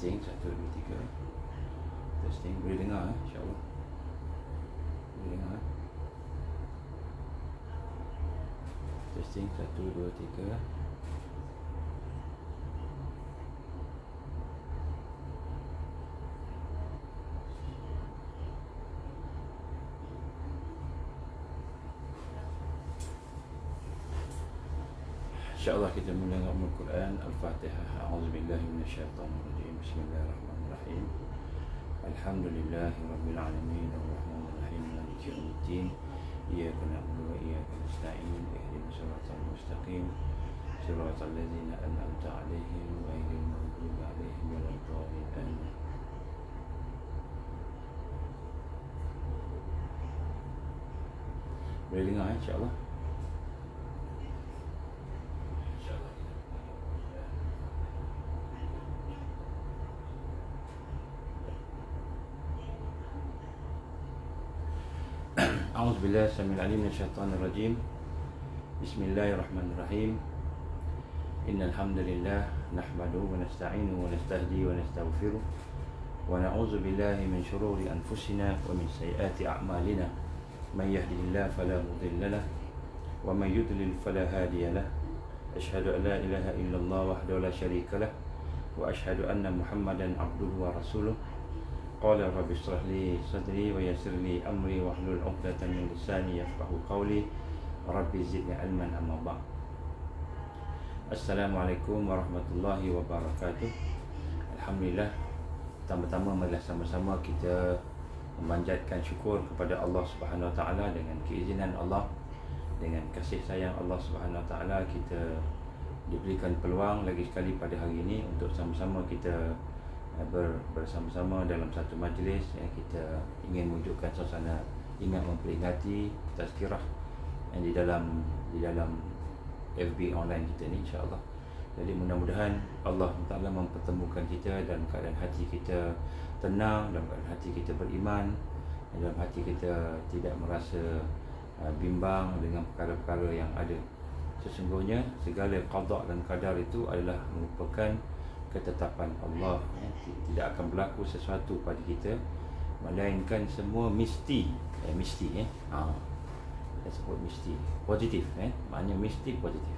Testing 1, 2, 3. Testing, boleh dengar insyaAllah. Boleh dengar. Testing 1, 2, 3. InsyaAllah kita mula dengan Al-Quran. Al-Fatihah. A'udzubillahi minasyaitanirrajim. Bismillahirrahmanirrahim. Alhamdulillahi rabbil alamin. Ar-Rahmanirrahim. Maliki yaumiddin. Iyyaka na'budu wa iyyaka nasta'in. Ihdinas siratal mustaqim. Siratal ladzina an'amta 'alaihim ghairil maghdubi 'alaihim waladdallin. Amin. Boleh dengar insyaAllah. A'udzubillahi samil alim minasyaitonir rajim. Bismillahirrahmanirrahim. Innal hamdalillah nahmaduhu wa nasta'inuhu wa nastahdihi wa nastaghfiruh wa na'udzu billahi min shururi anfusina wa min sayyiati a'malina. Man yahdihillahu fala mudilla lahu wa man yudlil fala hadiya lahu. Asyhadu an la ilaha illallah wahdahu la syarika lahu wa asyhadu anna Muhammadan abduhu wa rasuluh. Qala rabbi shrah li sadri wa yassir li amri wahlul 'uqdatam min lisani yafqahu qawli. Rabbi zidni ilman amma ba'd. Assalamualaikum warahmatullahi wabarakatuh. Alhamdulillah, pertama-tama marilah sama-sama kita memanjatkan syukur kepada Allah Subhanahu Wa Taala. Dengan keizinan Allah, dengan kasih sayang Allah Subhanahu Wa Taala, kita diberikan peluang lagi sekali pada hari ini untuk sama-sama kita bersama-sama dalam satu majlis yang kita ingin menunjukkan suasana ingat memperingati tazkirah yang di dalam FB online kita ni, insya-Allah. Jadi mudah-mudahan Allah Taala mempertemukan kita dalam keadaan hati kita tenang, dalam keadaan hati kita beriman, dalam hati kita tidak merasa bimbang dengan perkara-perkara yang ada. Sesungguhnya segala qada dan qadar itu adalah merupakan ketetapan Allah. Tidak akan berlaku sesuatu pada kita melainkan semua mesti kita sebut mesti positif, maknanya mesti positif.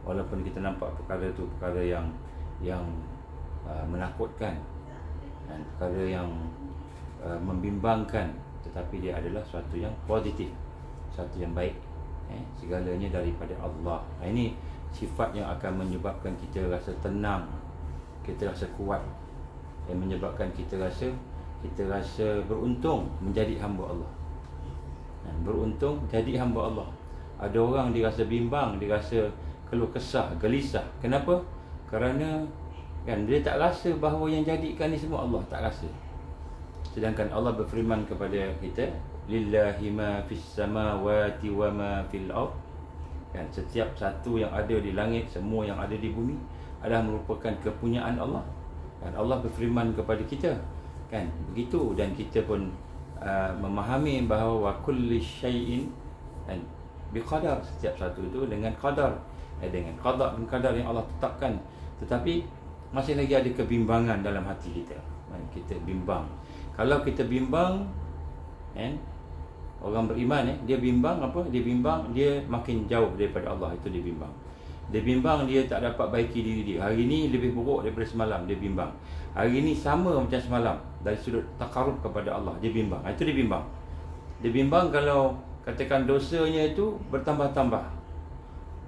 Walaupun kita nampak perkara itu perkara yang menakutkan dan perkara yang membimbangkan, tetapi dia adalah sesuatu yang positif, sesuatu yang baik. Segalanya daripada Allah. Ini sifat yang akan menyebabkan kita rasa tenang, kita rasa kuat, yang menyebabkan kita rasa beruntung menjadi hamba Allah. Beruntung jadi hamba Allah. Ada orang dia rasa bimbang, dia rasa keluh kesah, gelisah. Kenapa? Kerana dia tak rasa bahawa yang jadikan ni semua Allah, tak rasa. Sedangkan Allah berfirman kepada kita, lillahi ma fis samawati wa ma fil ard. Setiap satu yang ada di langit, semua yang ada di bumi adalah merupakan kepunyaan Allah. Dan Allah berfirman kepada kita, begitu. Dan kita pun memahami bahawa wa kulli syai'in biqadar, setiap satu itu dengan qadar, dengan qada dan qadar yang Allah tetapkan. Tetapi masih lagi ada kebimbangan dalam hati kita. Kita bimbang. Kalau kita bimbang, orang beriman dia bimbang apa? Dia bimbang dia makin jauh daripada Allah, itu dia bimbang. Dia bimbang dia tak dapat baiki diri dia. Hari ni lebih buruk daripada semalam, dia bimbang. Hari ni sama macam semalam dari sudut takarub kepada Allah, dia bimbang. Itu dia bimbang. Dia bimbang kalau katakan dosanya itu bertambah-tambah.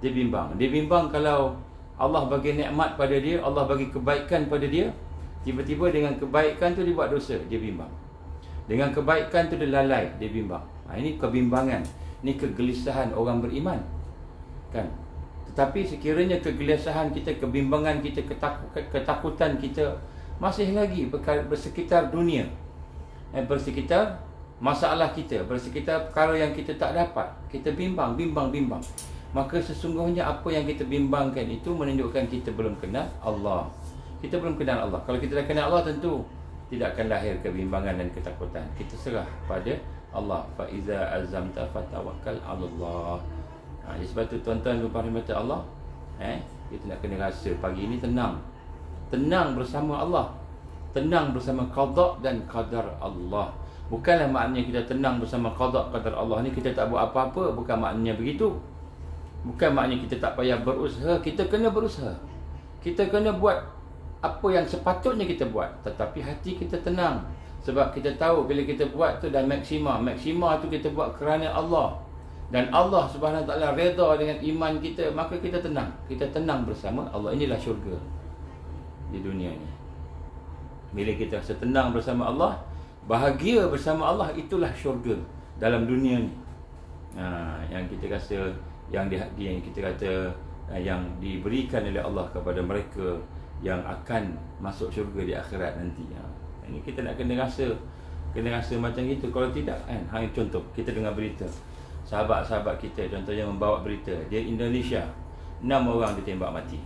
Dia bimbang. Dia bimbang kalau Allah bagi nikmat pada dia, Allah bagi kebaikan pada dia, tiba-tiba dengan kebaikan tu dia buat dosa, dia bimbang. Dengan kebaikan tu dia lalai, dia bimbang. Ini kebimbangan, ini kegelisahan orang beriman. Tetapi sekiranya kegelisahan kita, kebimbangan kita, ketakutan kita masih lagi bersekitar dunia, bersekitar masalah kita, bersekitar perkara yang kita tak dapat, kita bimbang, maka sesungguhnya apa yang kita bimbangkan itu menunjukkan kita belum kenal Allah. Kita belum kenal Allah. Kalau kita dah kenal Allah, tentu tidak akan lahir kebimbangan dan ketakutan. Kita serah pada Allah. Fa iza azamta fatawakkal 'ala Allah. Jadi sebab tu tuan-tuan dan puan-puan Allah, kita nak kena rasa pagi ini tenang bersama Allah. tenang bersama qada dan qadar Allah. Bukanlah maknanya kita tenang bersama qada qadar Allah ni kita tak buat apa-apa, bukan maknanya begitu. Bukan maknanya kita tak payah berusaha, kita kena berusaha. Kita kena buat apa yang sepatutnya kita buat, tetapi hati kita tenang. Sebab kita tahu bila kita buat tu dah maksima. Maksima tu kita buat kerana Allah. Dan Allah Subhanahu Wa Taala redha dengan iman kita, maka kita tenang. Kita tenang bersama Allah. Inilah syurga di dunia ni. Bila kita rasa tenang bersama Allah, bahagia bersama Allah, itulah syurga dalam dunia ni. Yang kita rasa yang kita kata yang diberikan oleh Allah kepada mereka yang akan masuk syurga di akhirat nanti. Ini kita nak kena rasa macam itu. Kalau tidak kan, contoh kita dengar berita sahabat-sahabat kita contohnya membawa berita dia Indonesia 6 orang ditembak mati.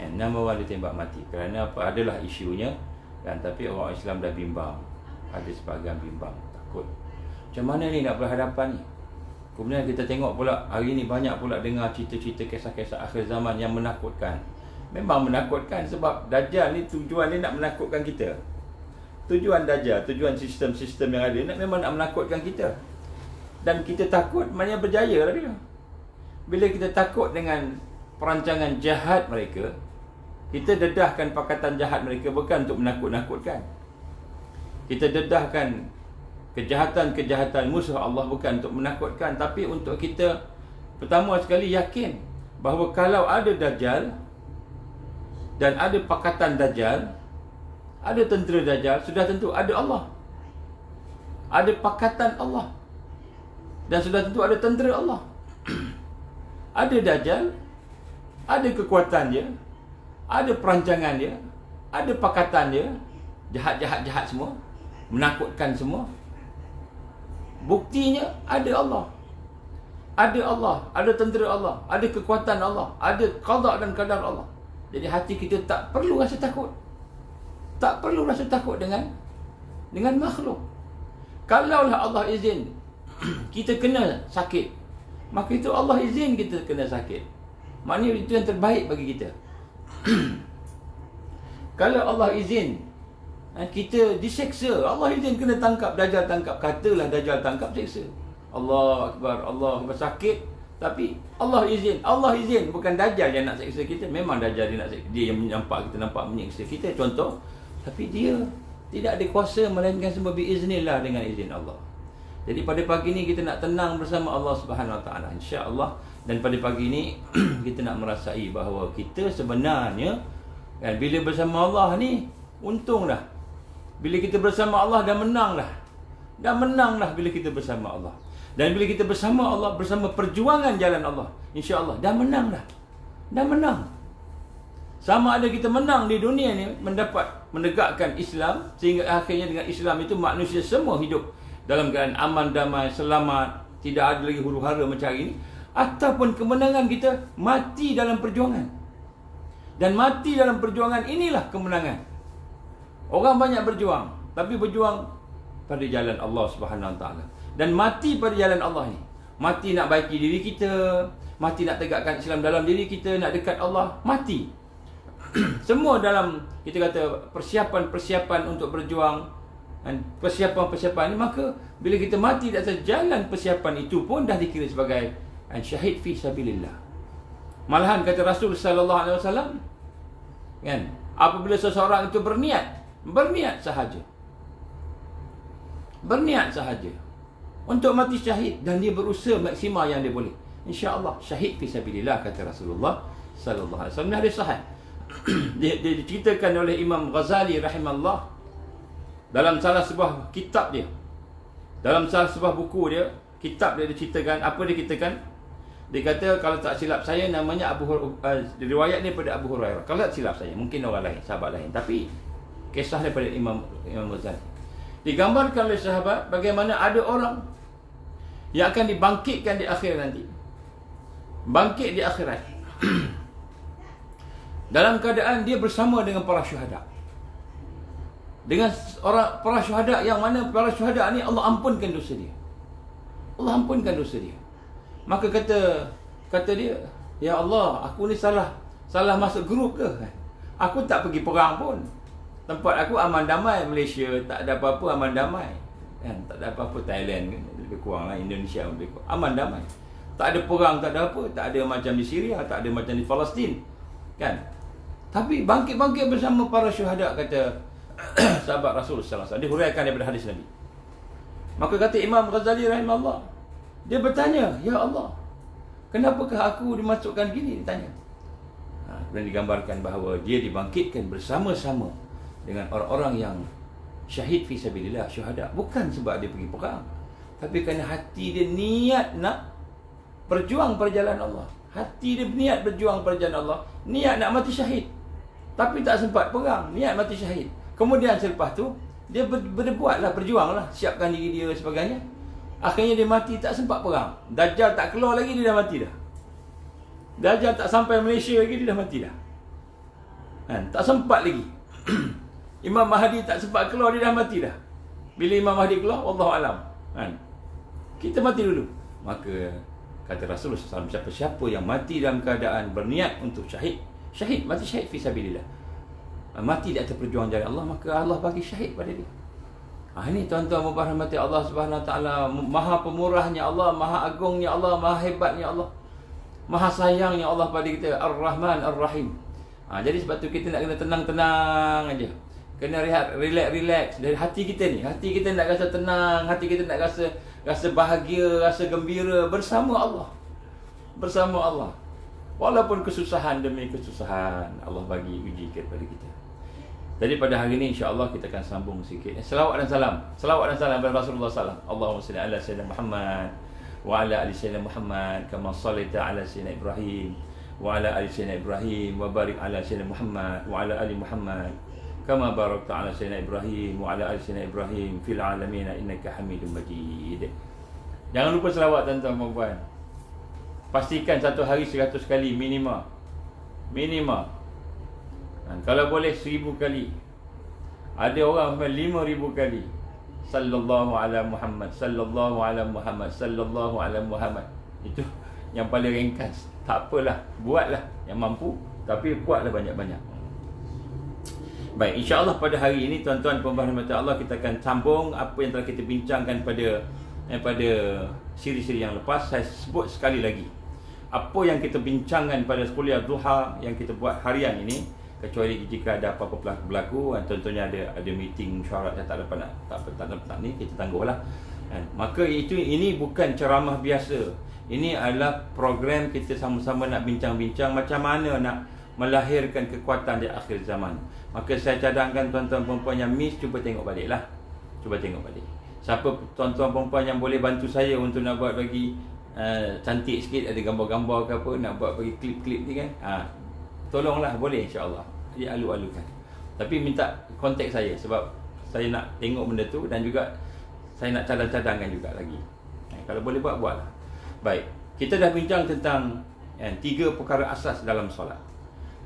6 orang ditembak mati kerana apa? Adalah isunya kan, tapi orang Islam dah bimbang. Ada sebahagian bimbang, takut. Macam mana ni nak berhadapan ni? Kemudian kita tengok pula hari ni banyak pula dengar cerita-cerita kisah-kisah akhir zaman yang menakutkan. Memang menakutkan sebab Dajjal ni tujuan dia nak menakutkan kita. Tujuan Dajjal, tujuan sistem-sistem yang ada memang nak menakutkan kita. Dan kita takut, maknanya berjaya lah dia. Bila kita takut dengan perancangan jahat mereka, kita dedahkan pakatan jahat mereka bukan untuk menakut-nakutkan. Kita dedahkan kejahatan-kejahatan musuh Allah bukan untuk menakutkan, tapi untuk kita pertama sekali yakin bahawa kalau ada Dajjal dan ada pakatan Dajjal, ada tentera Dajjal, sudah tentu ada Allah. Ada pakatan Allah. Dan sudah tentu ada tentera Allah. Ada Dajjal, ada kekuatan dia, ada perancangan dia, ada pakatan dia, jahat-jahat semua, menakutkan semua. Buktinya ada Allah. Ada Allah, ada tentera Allah, ada kekuatan Allah, ada qada dan qadar Allah. Jadi hati kita tak perlu rasa takut. Tak perlu rasa takut dengan makhluk. Kalaulah Allah izin kita kena sakit, maka itu Allah izin kita kena sakit. Maknanya itu yang terbaik bagi kita. Kalau Allah izin kita diseksa, Allah izin kena tangkap, Dajjal tangkap, katalah Dajjal tangkap, seksa. Allah Akbar, Allah Akbar, sakit. Tapi Allah izin, bukan Dajjal yang nak seksa kita. Memang Dajjal dia nak seksa, dia yang nampak kita, nampak menyiksa kita, contoh. Tapi dia tidak ada kuasa melainkan semua biiznillah, dengan izin Allah. Jadi pada pagi ni kita nak tenang bersama Allah Subhanahu Wa Taala, insya-Allah. Dan pada pagi ni kita nak merasai bahawa kita sebenarnya kan, bila bersama Allah ni untung dah. Bila kita bersama Allah dah menang dah. Dah menang dah bila kita bersama Allah. Dan bila kita bersama Allah, bersama perjuangan jalan Allah, insya-Allah dah menang dah. Dah menang. Sama ada kita menang di dunia ni menegakkan Islam, sehingga akhirnya dengan Islam itu manusia semua hidup dalam keadaan aman, damai, selamat, tidak ada lagi huru-hara macam hari ini. Ataupun kemenangan kita mati dalam perjuangan. Dan mati dalam perjuangan inilah kemenangan. Orang banyak berjuang, tapi berjuang pada jalan Allah Subhanahu Wa Taala. Dan mati pada jalan Allah ni, mati nak baiki diri kita, mati nak tegakkan Islam dalam diri kita, nak dekat Allah, mati. Semua dalam kita kata persiapan-persiapan untuk berjuang. Dan persiapan-persiapan ni, maka bila kita mati di atas jalan persiapan itu pun dah dikira sebagai syahid fi sabilillah. Malahan kata Rasul sallallahu alaihi wasallam kan, apabila seseorang itu berniat sahaja untuk mati syahid, dan dia berusaha maksimal yang dia boleh, insya-Allah syahid fi sabilillah, kata Rasulullah sallallahu alaihi wasallam. Hadis sahih. dia diceritakan oleh Imam Ghazali rahimahullah dalam salah sebuah kitab dia, dalam salah sebuah buku dia, kitab dia diceritakan apa dia ceritakan. Dia kata kalau tak silap saya namanya riwayat ni daripada Abu Hurairah. Kalau tak silap saya, mungkin orang lain, sahabat lain, tapi kisah daripada Imam Ghazali. Digambarkan oleh sahabat bagaimana ada orang yang akan dibangkitkan di akhir nanti. Bangkit di akhirat. Dalam keadaan dia bersama dengan para syuhada. Dengan para syuhada yang mana para syuhada ni Allah ampunkan dosa dia. Allah ampunkan dosa dia. Maka kata dia, ya Allah, aku ni salah masuk grup ke? Aku tak pergi perang pun. Tempat aku aman damai. Malaysia tak ada apa-apa, aman damai kan? Tak ada apa-apa. Thailand lebih kurang lah, Indonesia lebih kurang aman damai. Tak ada perang, tak ada apa. Tak ada macam di Syria, tak ada macam di Palestin kan. Tapi bangkit-bangkit bersama para syuhada, kata sahabat Rasul sallallahu alaihi wasallam. Dia huraikan daripada hadis Nabi. Maka kata Imam Ghazali rahimahullah, dia bertanya, ya Allah, kenapakah aku dimasukkan gini? Dia tanya. Dan digambarkan bahawa dia dibangkitkan bersama-sama dengan orang-orang yang syahid fi sabilillah, syuhada. Bukan sebab dia pergi perang, tapi kerana hati dia niat nak berjuang perjalanan Allah. Hati dia niat berjuang perjalanan Allah, niat nak mati syahid, tapi tak sempat perang, niat mati syahid. Kemudian selepas tu dia berbuatlah, berjuanglah, siapkan diri dia sebagainya. Akhirnya dia mati, tak sempat perang. Dajjal tak keluar lagi, dia dah mati dah. Dajjal tak sampai Malaysia lagi, dia dah mati dah kan? Tak sempat lagi. Imam Mahdi tak sempat keluar, dia dah mati dah. Bila Imam Mahdi keluar, Wallahualam kan? Kita mati dulu. Maka kata Rasulullah SAW, siapa-siapa yang mati dalam keadaan berniat untuk syahid, mati syahid fi sabilillah, mati di atas perjuangan jalan Allah, maka Allah bagi syahid pada dia. Ini tuan-tuan berrahmati Allah Subhanahu Wa Taala, maha pemurahnya Allah, maha agungnya Allah, maha hebatnya Allah, maha sayangnya Allah pada kita, Ar-Rahman Ar-Rahim. Jadi sebab tu kita nak kena tenang-tenang aja. Kena rehat, relax dari hati kita ni. Hati kita nak rasa tenang, hati kita nak rasa bahagia, rasa gembira bersama Allah. Bersama Allah. Walaupun kesusahan demi kesusahan, Allah bagi uji kepada kita. Jadi pada hari ini insya-Allah kita akan sambung sikit. Selawat dan salam. Selawat dan salam kepada Rasulullah sallallahu alaihi wasallam. Allahumma salli ala sayyidina Muhammad wa ala ali sayyidina Muhammad kama shallaita ala sayyidina Ibrahim wa ala ali sayyidina Ibrahim wa barik ala sayyidina Muhammad wa ala ali Muhammad kama barakta ala sayyidina Ibrahim wa ala ali sayyidina Ibrahim fil alamin innaka Hamidum Majid. Jangan lupa selawat tuan-tuan dan puan. Pastikan satu hari 100 kali minima. Kalau boleh 1000 kali. Ada orang sampai 5000 kali. Sallallahu ala Muhammad, sallallahu ala Muhammad, sallallahu ala Muhammad. Itu yang paling ringkas. Tak apalah, buatlah yang mampu, tapi buatlah banyak-banyak. Baik, insya-Allah pada hari ini tuan-tuan dan puan Allah, kita akan sambung apa yang telah kita bincangkan pada siri-siri yang lepas. Saya sebut sekali lagi. Apa yang kita bincangkan pada kuliah duha yang kita buat harian ini, kecuali jika ada apa-apa berlaku, contohnya ada meeting syarat yang tak dapat ni, kita tangguhlah. Maka ini bukan ceramah biasa. Ini adalah program kita sama-sama nak bincang-bincang macam mana nak melahirkan kekuatan di akhir zaman. Maka saya cadangkan tuan-tuan perempuan yang miss, cuba tengok baliklah. Cuba tengok balik. Siapa tuan-tuan perempuan yang boleh bantu saya untuk nak buat bagi cantik sikit, ada gambar-gambar ke apa, nak buat bagi klip-klip ni kan, tolonglah, boleh insya-Allah. Dia alu-alukan. Tapi minta kontak saya sebab saya nak tengok benda tu, dan juga saya nak cadang-cadangkan juga lagi. Kalau boleh buatlah. Baik, kita dah bincang tentang 3 perkara asas dalam solat.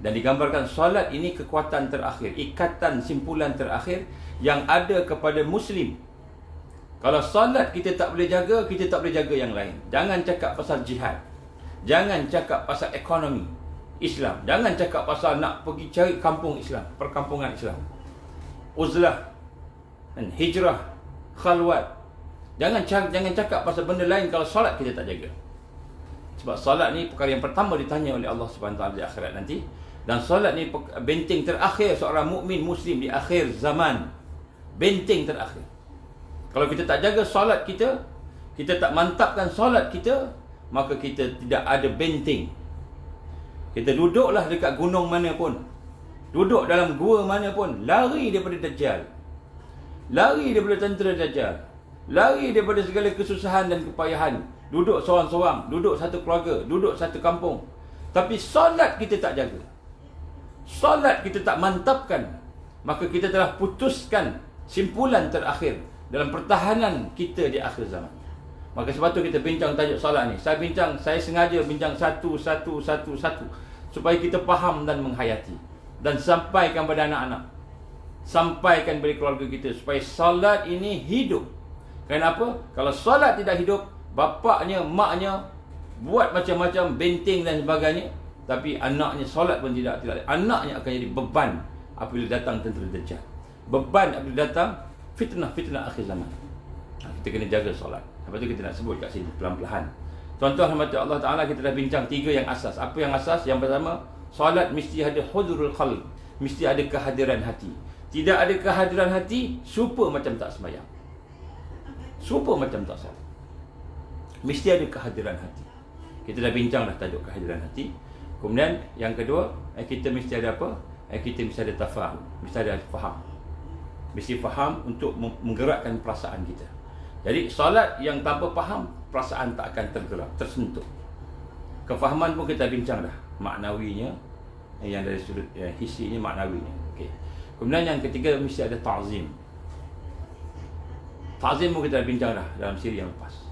Dan digambarkan solat ini kekuatan terakhir, ikatan simpulan terakhir yang ada kepada Muslim. Kalau solat kita tak boleh jaga, kita tak boleh jaga yang lain. Jangan cakap pasal jihad. Jangan cakap pasal ekonomi Islam. Jangan cakap pasal nak pergi cari kampung Islam, perkampungan Islam, uzlah, hijrah, khalwat. Jangan cakap pasal benda lain kalau solat kita tak jaga. Sebab solat ni perkara yang pertama ditanya oleh Allah Subhanahu Wa Taala di akhirat nanti. Dan solat ni benteng terakhir seorang mukmin muslim di akhir zaman. Benteng terakhir. Kalau kita tak jaga solat kita tak mantapkan solat kita, maka kita tidak ada benteng. Kita duduklah dekat gunung mana pun, duduk dalam gua mana pun, lari daripada Dajjal, lari daripada tentera Dajjal, lari daripada segala kesusahan dan kepayahan. Duduk seorang-seorang, duduk satu keluarga, duduk satu kampung. Tapi solat kita tak jaga, solat kita tak mantapkan, maka kita telah putuskan simpulan terakhir dalam pertahanan kita di akhir zaman. Maka sebab tu kita bincang tajuk solat ni. Saya sengaja bincang satu supaya kita faham dan menghayati, dan sampaikan pada anak-anak, sampaikan kepada keluarga kita supaya solat ini hidup. Kenapa? Kalau solat tidak hidup, bapaknya, maknya buat macam-macam benteng dan sebagainya, tapi anaknya solat pun tidak. Anaknya akan jadi beban apabila datang tentera Dajjal. beban apabila datang fitnah akhir zaman. Kita kena jaga solat. Lepas tu kita nak sebut kat sini pelan-pelan. Contoh rahmat Allah Ta'ala, kita dah bincang 3 yang asas. Apa yang asas? Yang pertama, solat mesti ada hudurul qalb, mesti ada kehadiran hati. Tidak ada kehadiran hati, serupa macam tak sembahyang, serupa macam tak solat. Mesti ada kehadiran hati. Kita dah bincang dah tajuk kehadiran hati. Kemudian yang kedua, kita mesti ada apa? Kita mesti ada tafahum, mesti ada faham. Mesti faham untuk menggerakkan perasaan kita. Jadi solat yang tanpa faham, perasaan tak akan tergerak, tersentuh. Kefahaman pun kita bincang dah, maknawinya, yang dari sudut hisinya, maknawinya. Okey. Kemudian yang ketiga, mesti ada ta'zim. Ta'zim pun kita dah bincang dah dalam siri yang lepas.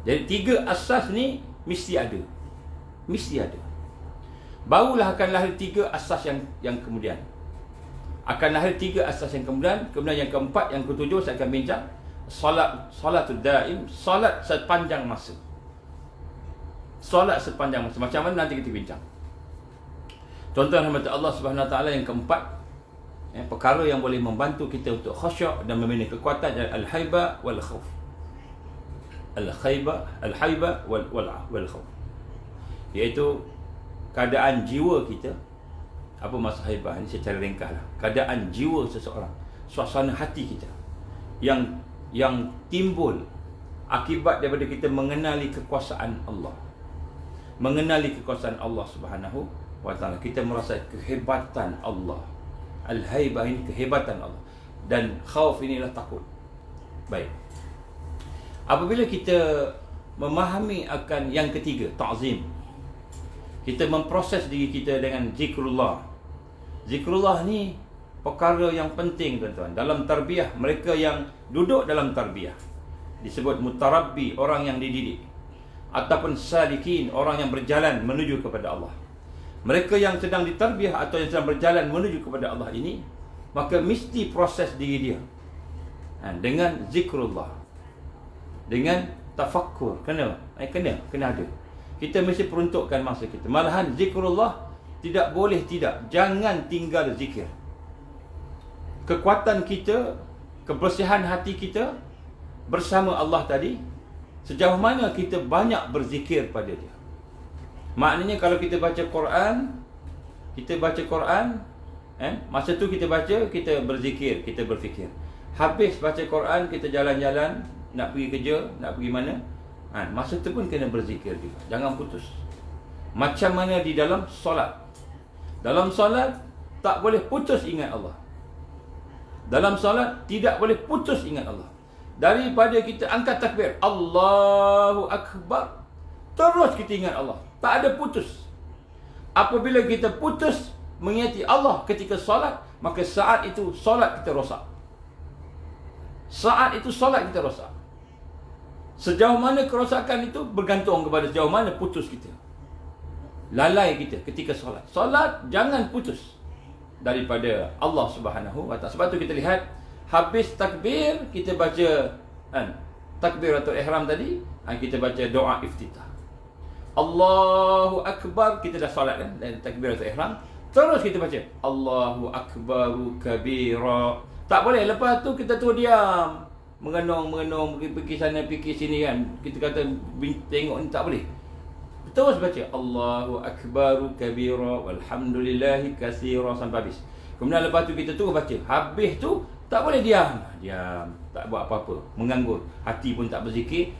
Jadi 3 asas ni mesti ada. Mesti ada. Barulah akan lahir 3 asas yang kemudian. Akan lahir 3 asas yang kemudian. Kemudian yang keempat, yang ketujuh saya akan bincang. Salatul daim, salat sepanjang masa. Salat sepanjang masa. Macam mana nanti kita bincang. Contoh rahmat Allah Subhanahu Wa Taala yang keempat, perkara yang boleh membantu kita untuk khusyuk dan membina kekuatan adalah al-haiba wal khauf. Al-haiba wal khauf. Iaitu keadaan jiwa kita. Apa maksud haibah ni secara ringkas lah. Keadaan jiwa seseorang, suasana hati kita yang timbul akibat daripada kita mengenali kekuasaan Allah. Mengenali kekuasaan Allah Subhanahu Wa Taala. Kita merasa kehebatan Allah. Al-haibah ini kehebatan Allah. Dan khauf inilah takut. Baik. Apabila kita memahami akan yang ketiga, ta'zim, kita memproses diri kita dengan zikrullah. Zikrullah ni perkara yang penting, tuan-tuan. Dalam tarbiyah, mereka yang duduk dalam tarbiyah disebut mutarabbi, orang yang dididik, ataupun salikin, orang yang berjalan menuju kepada Allah. Mereka yang sedang ditarbiyah atau yang sedang berjalan menuju kepada Allah ini, maka mesti proses diri dia dengan zikrullah, dengan tafakkur. Kena ada. Kita mesti peruntukkan masa kita. Malahan zikrullah tidak boleh tidak. Jangan tinggal zikir. Kekuatan kita, kebersihan hati kita bersama Allah tadi, sejauh mana kita banyak berzikir pada dia. Maknanya kalau kita baca Quran, masa tu kita baca, kita berzikir, kita berfikir. Habis baca Quran, kita jalan-jalan, nak pergi kerja, nak pergi mana, masa tu pun kena berzikir juga. Jangan putus. Macam mana di dalam solat. Dalam solat tak boleh putus ingat Allah. Dalam solat tidak boleh putus ingat Allah. Daripada kita angkat takbir, Allahu Akbar, terus kita ingat Allah. Tak ada putus. Apabila kita putus mengingati Allah ketika solat, maka saat itu solat kita rosak. Saat itu solat kita rosak. Sejauh mana kerosakan itu bergantung kepada sejauh mana putus kita, lalai kita ketika solat. Solat jangan putus daripada Allah Subhanahu Wa Taala. Sebab tu kita lihat habis takbir, kita baca takbiratul ihram tadi, kita baca doa iftitah. Allahu Akbar, kita dah solat kan, dan takbiratul ihram. Terus kita baca Allahu Akbaru kabira. Tak boleh lepas tu kita tu diam, mengenong, pergi sana, pergi sini kan. Kita kata tengok ni, tak boleh. Terus baca Allahu Akbaru kabira walhamdulillahi katsira sampai habis. Kemudian lepas tu kita terus baca. Habis tu tak boleh diam, tak buat apa-apa, menganggur. Hati pun tak berzikir,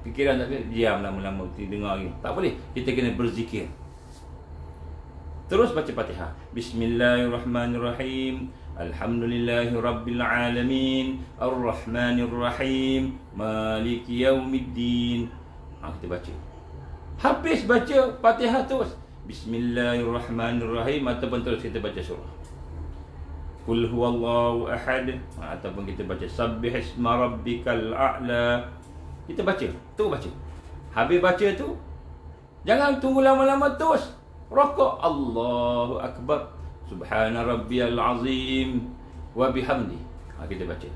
fikiran tak boleh, diam lama-lama, dengar lagi. Tak boleh, kita kena berzikir. Terus baca Fatihah. Bismillahirrahmanirrahim. Alhamdulillahirabbil Ar-Rahmanirrahim, Maliki yaumiddin. Kita baca. Habis baca Fatihah terus Bismillahirrahmanirrahim, ataupun terus kita baca surah Qul huwallahu ahad, ataupun kita baca Sabbihisma rabbikal a'la. Kita baca, terus baca. Habis baca tu, jangan tunggu lama-lama, terus rokok. Allahu Akbar, Subhana rabbiyal azim wa bihamdi. Kita baca.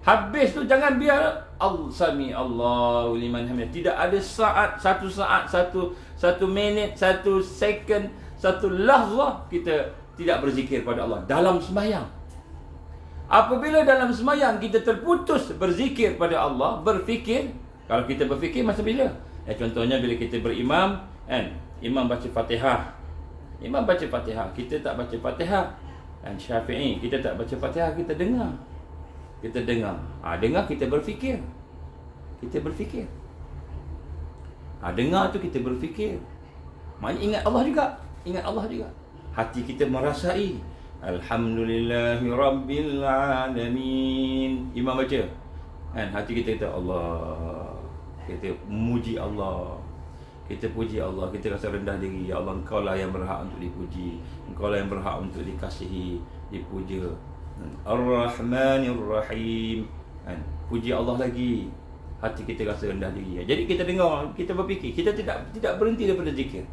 Habis tu jangan biar Sami Allahu liman hamidah. Tidak ada saat, satu minit, 1 second, 1 lahzah kita tidak berzikir pada Allah dalam sembahyang. Apabila dalam semayang kita terputus berzikir pada Allah, berfikir, kalau kita berfikir masa bila? Contohnya bila kita berimam, kan? Imam baca Fatihah. Imam baca Fatihah, kita tak baca Fatihah. Dan Syafi'i, kita tak baca Fatihah, kita dengar. Kita dengar. Dengar kita berfikir. Kita berfikir. Dengar tu kita berfikir. Maknanya ingat Allah juga. Ingat Allah juga. Hati kita merasai. Alhamdulillahi Rabbil Alamin. Imam baca, kan? Hati kita kata Allah. Kita memuji Allah. Kita puji Allah. Kita rasa rendah diri. Ya Allah, Engkau lah yang berhak untuk dipuji. Engkau lah yang berhak untuk dikasihi, dipuja. Ar-Rahmanir Rahim, kan? Puji Allah lagi. Hati kita rasa rendah diri. Jadi kita dengar, kita berfikir. Kita tidak berhenti daripada zikir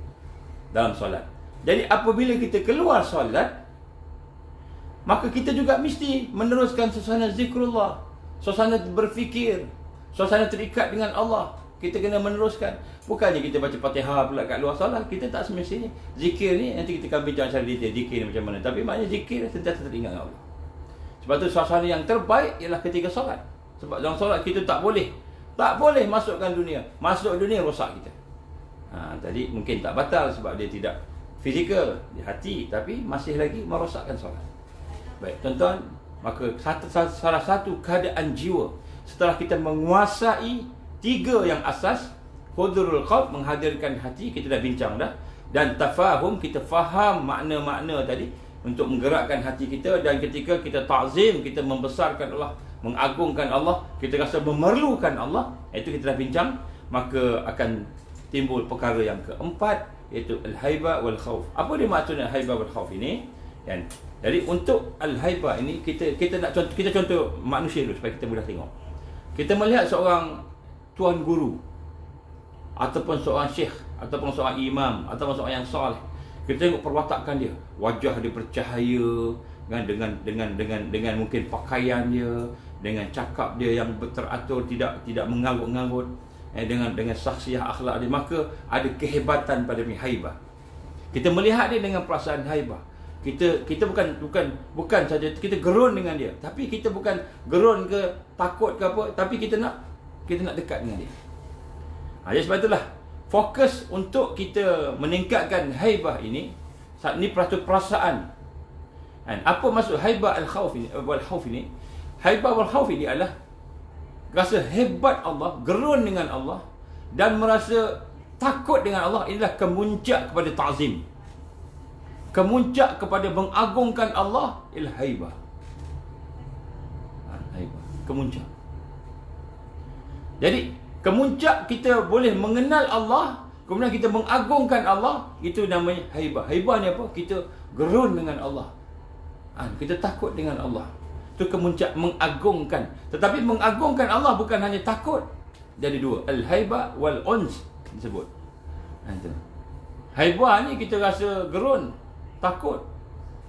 dalam solat. Jadi apabila kita keluar solat, maka kita juga mesti meneruskan suasana zikrullah, suasana berfikir, suasana terikat dengan Allah. Kita kena meneruskan. Bukannya kita baca Fatihah pula kat luar solat. Kita tak semestinya. Zikir ni, nanti kita akan bincang secara detail zikir ni macam mana. Tapi maknanya zikir sentiasa teringat dengan Allah. Sebab tu suasana yang terbaik ialah ketika solat. Sebab dalam solat kita tak boleh masukkan dunia. Masuk dunia rosak kita. Tadi mungkin tak batal sebab dia tidak fizikal di hati, tapi masih lagi merosakkan solat. Baik, tuan-tuan, maka salah satu keadaan jiwa setelah kita menguasai 3 yang asas, hudurul qalb, menghadirkan hati, kita dah bincang dah, dan tafahum, kita faham makna-makna tadi untuk menggerakkan hati kita, dan ketika kita ta'zim, kita membesarkan Allah, mengagungkan Allah, kita rasa memerlukan Allah, itu kita dah bincang, maka akan timbul perkara yang keempat, iaitu al-haibah wal khauf. Apa dia maksudnya al-haibah wal khauf ini? Kan? Jadi untuk al-haibah ini kita nak contoh manusia dulu supaya kita mudah tengok. Kita melihat seorang tuan guru ataupun seorang syekh ataupun seorang imam ataupun seorang yang soleh. Kita tengok perwatakan dia, wajah dia bercahaya, kan, dengan mungkin pakaian dia, dengan cakap dia yang teratur, tidak mengarut-ngarut, dengan saksiah akhlak dia, maka ada kehebatan pada haibah. Kita melihat dia dengan perasaan haibah. Kita bukan saja kita gerun dengan dia, tapi kita bukan gerun ke takut ke apa, tapi kita nak dekat dengan dia. Jadi sebab itulah fokus untuk kita meningkatkan haibah ini. Saat ini perasaan. Apa maksud haibah al-khauf ini? Haibah wal khauf ini adalah rasa hebat Allah, gerun dengan Allah, dan merasa takut dengan Allah. Inilah kemuncak kepada ta'zim. Kemuncak kepada mengagungkan Allah ialah haibah. Haibah, kemuncak. Jadi kemuncak kita boleh mengenal Allah, kemudian kita mengagungkan Allah, itu namanya haibah. Haibah ni apa? Kita gerun dengan Allah. Kita takut dengan Allah. Itu kemuncak mengagungkan. Tetapi mengagungkan Allah bukan hanya takut. Jadi dua, al-haibah wal uns disebut. Haibah ni kita rasa gerun, takut,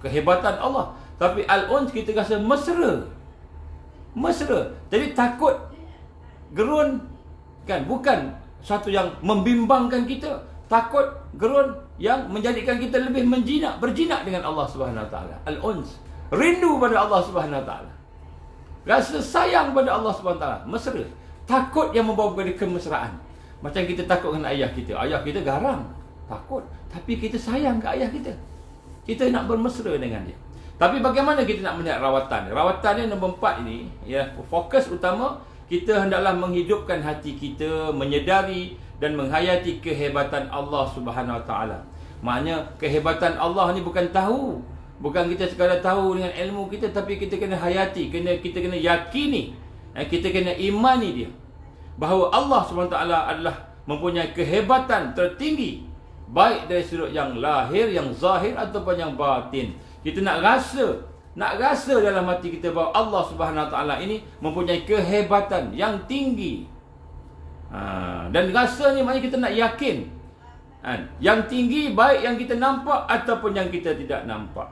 kehebatan Allah. Tapi al-uns kita rasa mesra. Jadi takut, gerun, kan, bukan satu yang membimbangkan kita. Takut, gerun yang menjadikan kita lebih berjinak dengan Allah Subhanahu Wa Taala. Al-uns, rindu pada Allah Subhanahu Wa Taala, rasa sayang pada Allah Subhanahu Wa Taala, mesra. Takut yang membawa kepada kemesraan. Macam kita takut dengan ayah kita. Ayah kita garang, takut, tapi kita sayang ke ayah kita. Kita nak bermesra dengan dia. Tapi bagaimana kita nak melihat rawatan? Rawatan yang nombor 4 ini, ya, fokus utama, kita hendaklah menghidupkan hati kita, menyedari dan menghayati kehebatan Allah Subhanahu Wa Taala. Maknanya kehebatan Allah ni bukan tahu, bukan kita sekadar tahu dengan ilmu kita, tapi kita kena hayati, kita kena yakini, kita kena imani dia, bahawa Allah Subhanahu Wa Taala adalah mempunyai kehebatan tertinggi, baik dari sudut yang lahir, yang zahir ataupun yang batin. Kita nak rasa dalam hati kita bahawa Allah Subhanahu Wa Taala ini mempunyai kehebatan yang tinggi. Dan rasanya maknanya kita nak yakin. Yang tinggi, baik yang kita nampak ataupun yang kita tidak nampak.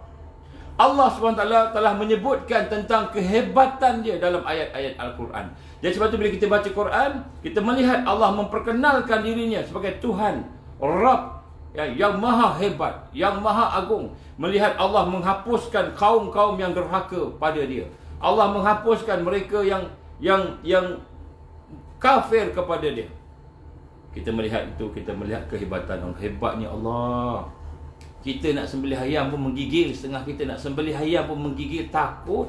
Allah SWT telah menyebutkan tentang kehebatan dia dalam ayat-ayat Al-Quran. Jadi sebab itu bila kita baca Quran, kita melihat Allah memperkenalkan dirinya sebagai Tuhan, Rabb, yang maha hebat, yang maha agung. Melihat Allah menghapuskan kaum-kaum yang derhaka pada dia. Allah menghapuskan mereka yang kafir kepada dia. Kita melihat itu, kita melihat kehebatan Allah. Hebatnya Allah. Kita nak sembelih ayam pun menggigil, setengah kita nak sembelih ayam pun menggigil, takut.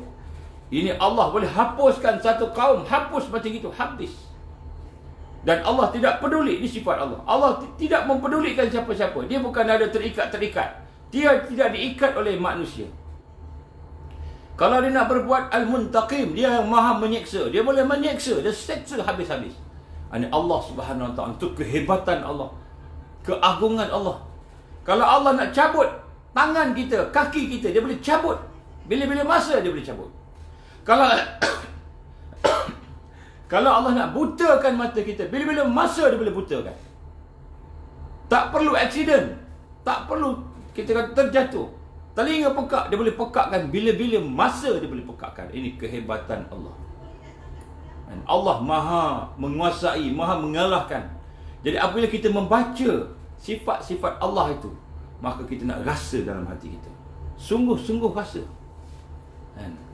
Ini Allah boleh hapuskan satu kaum, hapus macam itu, habis. Dan Allah tidak peduli, ini sifat Allah. Allah tidak mempedulikan siapa-siapa. Dia bukan ada terikat-terikat. Dia tidak diikat oleh manusia. Kalau dia nak berbuat al-muntaqim, dia yang maha menyeksa. Dia boleh menyeksa, dia seksa habis-habis. Ini Allah Subhanahu Wa Taala, itu kehebatan Allah, keagungan Allah. Kalau Allah nak cabut tangan kita, kaki kita, dia boleh cabut. Bila-bila masa dia boleh cabut. Kalau Allah nak butakan mata kita, bila-bila masa dia boleh butakan. Tak perlu aksiden, tak perlu kita kata terjatuh. Telinga pekak, dia boleh pekakkan. Bila-bila masa dia boleh pekakkan. Ini kehebatan Allah. Dan Allah maha menguasai, maha mengalahkan. Jadi apabila kita membaca sifat-sifat Allah itu, maka kita nak rasa dalam hati kita. Sungguh-sungguh rasa.